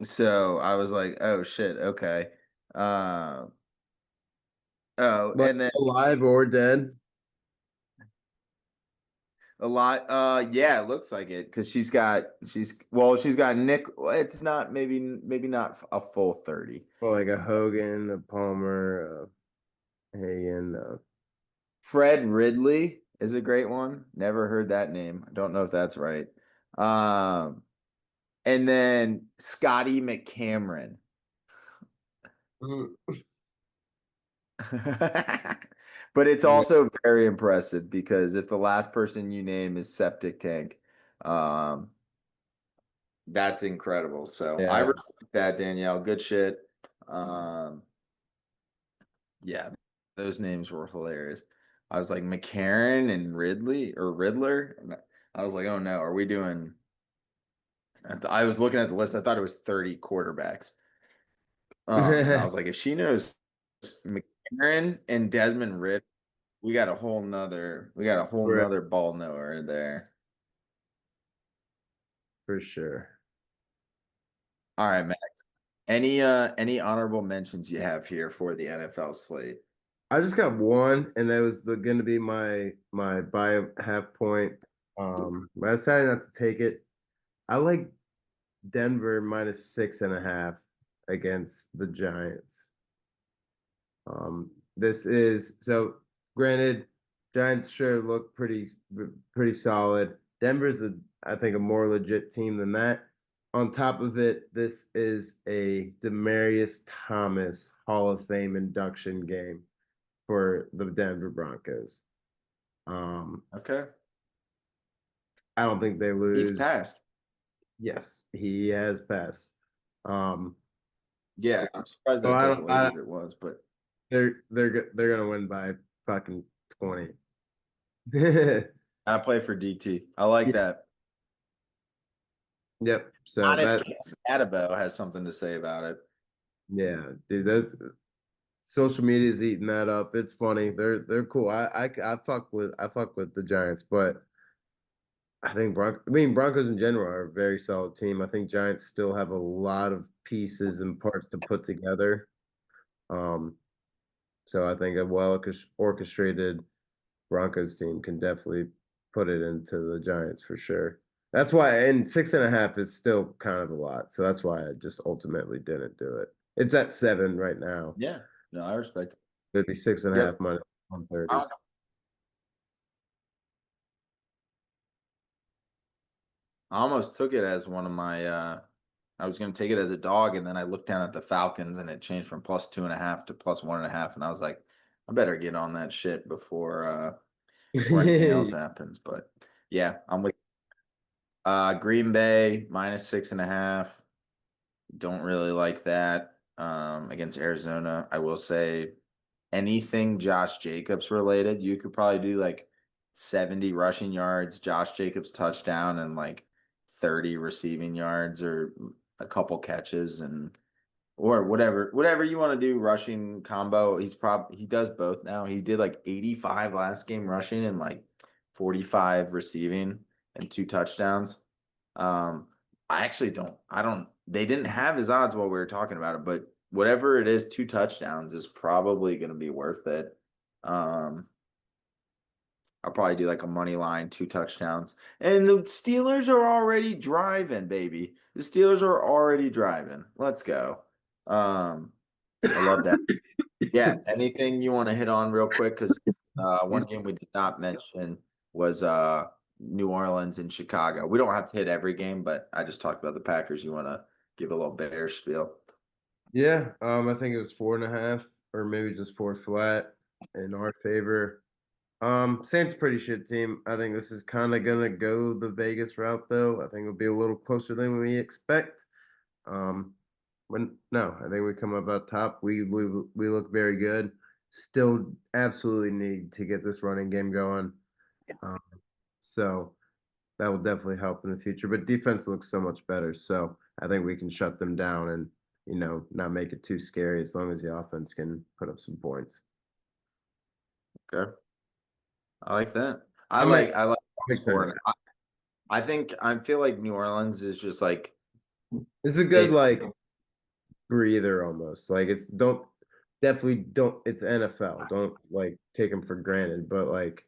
so I was like, oh shit, okay. Um, oh, Like and then alive or dead. A lot. Yeah, it looks like it because she's got Nick. Well, it's not maybe not a full 30. Well, like a Hogan, a Palmer, Hagan. Fred Ridley is a great one. Never heard that name. I don't know if that's right. Um, and then Scotty McCameron. Mm. But it's Yeah, also very impressive because if the last person you name is Septic Tank, um, that's incredible. So I yeah. respect that, Danielle. Good shit. Yeah, those names were hilarious. I was like McCarron and Ridley or Riddler. And I was like, oh no, are we doing? I was looking at the list. I thought it was 30 quarterbacks. And I was like, if she knows McCarron and Desmond Ridd, we got a whole Right, nother ball knower there. for sure. All right, Matt. Any honorable mentions you have here for the NFL slate? I just got one, and that was going to be my by half point. I decided not to take it. I like Denver minus 6.5 against the Giants. This is so granted, Giants sure look pretty solid. Denver's I think a more legit team than that. On top of it, this is a Demarius Thomas Hall of Fame induction game for the Denver Broncos. Um, Okay. I don't think they He's lose. passed. Yes, he has passed. Um, Yeah, I'm surprised so that's I as don't. late as it was, but They're gonna win by fucking 20. I play for DT. I like that. Yep. So Not if that, Case Adabo has something to say about it. yeah, dude, that's social media's eating that up. It's funny. They're cool. I fuck with the Giants, but I mean Broncos in general are a very solid team. I think Giants still have a lot of pieces and parts to put together. Um, so I think a well orchestrated Broncos team can definitely put it into the Giants for sure. That's why, and 6.5 is still kind of a lot. So that's why I just ultimately didn't do it. It's at 7 right now. Yeah. No, I respect it. It'd be 6.5 Yep. minus 130. I, I almost took it as one of my I was gonna take it as a dog, and then I looked down at the Falcons and it changed from +2.5 to +1.5, and I was like, I better get on that shit before anything else happens. But yeah, I'm with Green Bay -6.5. Don't really like that against Arizona. I will say anything Josh Jacobs related, you could probably do like 70 rushing yards, Josh Jacobs touchdown, and like 30 receiving yards or a couple catches and or whatever you want to do rushing combo. He does both now. He did like 85 last game rushing and like 45 receiving and two touchdowns. Um, I don't, they didn't have his odds while we were talking about it, but whatever it is, two touchdowns is probably going to be worth it. Um, I'll probably do like a money line, two touchdowns. And the Steelers are already driving, baby. The Steelers are already driving. Let's go. Um, I love that. Yeah, anything you want to hit on real quick? Because one game we did not mention was New Orleans and Chicago. We don't have to hit every game, but I just talked about the Packers. You want to give a little Bears spiel? Yeah, I think it was 4.5 or maybe just four flat in our favor. Saints pretty shit team. I think this is kind of gonna go the Vegas route though. I think it'll be a little closer than we expect. Um, when no, I think we come up out top. We look very good. Still, absolutely need to get this running game going. Um, so that will definitely help in the future. But defense looks so much better. So I think we can shut them down and not make it too scary as long as the offense can put up some points. Okay, I like that. I'm ex- I like I'm excited. scoring. I think I feel like New Orleans is just like This is a good they. like breather almost. Like it's don't definitely don't. It's NFL. Don't like take them for granted. But like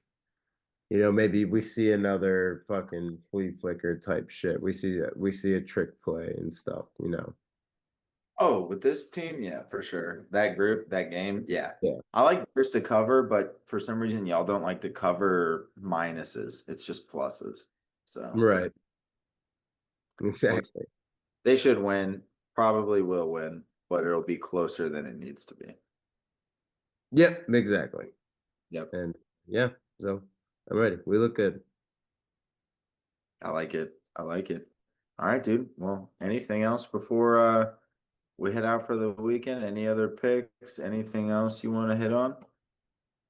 maybe we see another fucking flea flicker type shit. We see a trick play and stuff. Oh, with this team, yeah, for sure. That group, that game, yeah. Yeah. I like Bears to cover, but for some reason, y'all don't like to cover minuses. It's just pluses. So Right. we'll, Exactly. they should win. Probably will win, but it'll be closer than it needs to be. Yep, exactly. Yep. And yeah, so I'm ready. We look good. I like it. I like it. All right, dude. Well, anything else before we head out for the weekend? Any other picks? Anything else you want to hit on?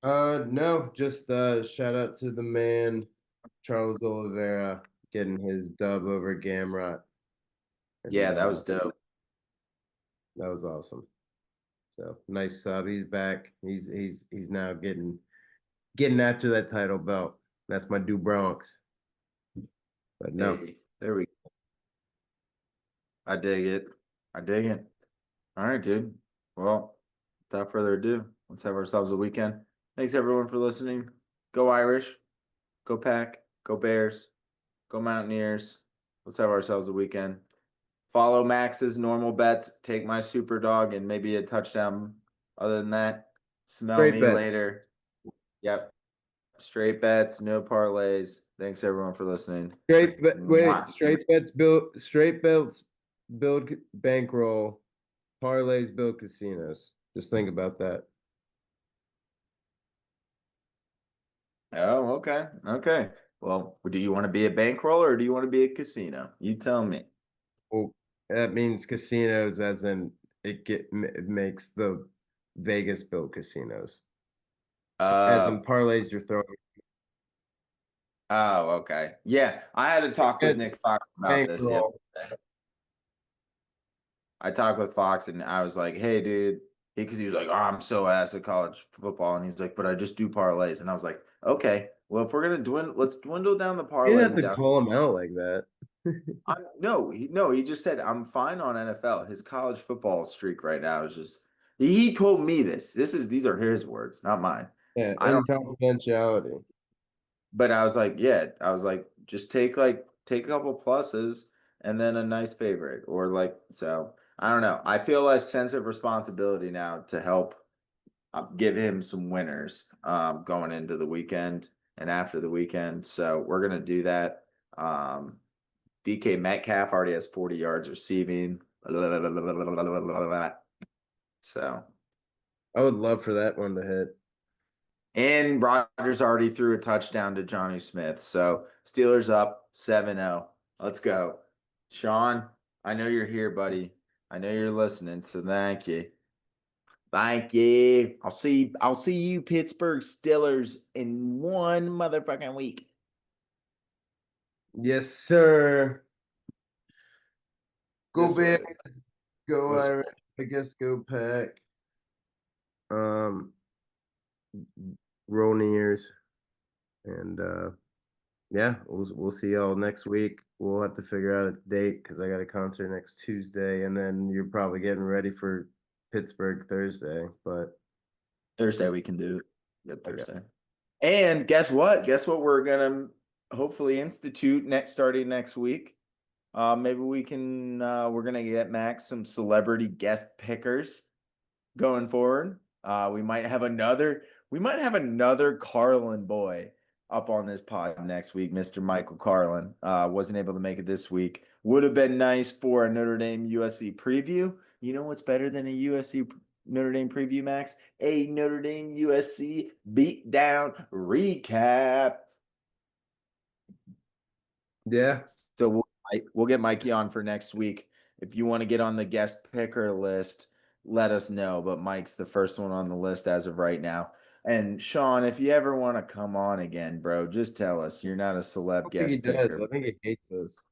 No, just shout out to the man Charles Oliveira getting his dub over Gamrot, and Yeah, that was dope. that was awesome. So nice sub. He's back. He's now getting after that title belt. That's my do Bronx. But no, Hey, there we go. I dig it. I dig it. All right, dude. Well, without further ado, let's have ourselves a weekend. Thanks everyone for listening. Go Irish. Go Pack. Go Bears. Go Mountaineers. Let's have ourselves a weekend. Follow Max's normal bets. Take my super dog and maybe a touchdown. Other than that, smell straight me bet. later. Yep. Straight bets, no parlays. Thanks everyone for listening. Wait, Mwah. straight belts build bankroll, parlays build casinos. Just think about that. Oh, okay. Okay. Well, do you want to be a bankroller or do you want to be a casino? You tell me. Well, that means casinos, as in it makes the Vegas build casinos. As Uh in parlays, you're throwing oh, okay. Yeah, I had a talk with it's Nick Fox about this bankroll. yesterday. I talked with Fox and I was like, "Hey, dude," because he was like, "Oh, I'm so ass at college football," and he's like, "But I just do parlays," and I was like, "Okay, well, if we're gonna dwindle, let's dwindle down the You didn't have parlays to down." call him out like that. No, he just said I'm fine on NFL. His college football streak right now is just. He told me this. These are his words, not mine. Yeah, I don't. and confidentiality. But I was like, yeah, I was like, just take a couple pluses and then a nice favorite or like so. I don't know. I feel a sense of responsibility now to help give him some winners going into the weekend and after the weekend. So we're gonna do that. DK Metcalf already has 40 yards receiving. So I would love for that one to hit. and Rogers already threw a touchdown to Johnny Smith. So Steelers up 7-0. Let's go. Sean, I know you're here, buddy. I know you're listening, so thank you. Thank you. I'll see you Pittsburgh Steelers in one motherfucking week. Yes, sir. Go This Bears, way. go This Irish. I guess go Pack. Um, roll ears, and yeah, we'll see y'all next week. We'll have to figure out a date because I got a concert next Tuesday, and then you're probably getting ready for Pittsburgh Thursday. But Thursday we can do it. Good okay, Thursday. And guess what? Guess what we're gonna hopefully institute next starting next week. Maybe we can we're gonna get Max some celebrity guest pickers going forward. We might have another Carlin boy up on this pod next week, Mr. Michael Carlin. Wasn't able to make it this week. Would have been nice for a Notre Dame USC preview. You know what's better than a USC Notre Dame preview, Max? A Notre Dame USC beatdown recap. yeah, So we'll get Mikey on for next week. If you want to get on the guest picker list, let us know. But Mike's the first one on the list as of right now. And Sean, if you ever want to come on again, bro, just tell us. You're not a I celeb think he guest does. picker. I think he hates us.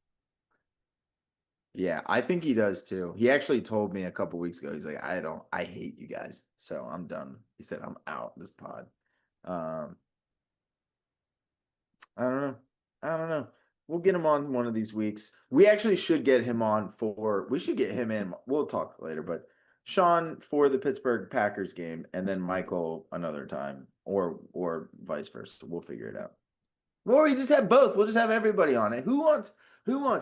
Yeah, I think he does too. He actually told me a couple weeks ago. He's like, I hate you guys. So I'm done. He said, I'm out this pod. Um, I don't know. I don't know. We'll get him on one of these weeks. We actually should get him on we should get him in. We'll talk later, but Sean for the Pittsburgh Packers game and then Michael another time or vice versa. We'll figure it out. Or we just have both. We'll just have everybody on it. Who wants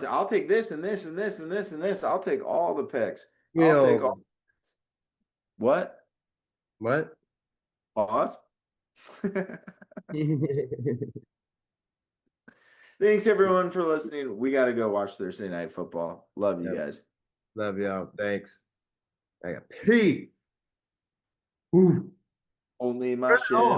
it? I'll take this and this and this and this and this. I'll take all the picks. You I'll take know all. What? what? Pause. Thanks everyone for listening. We got to go watch Thursday night football. Love you Yep. guys. Love y'all. Thanks. I got pee. Ooh. Only my Turn it shit. off.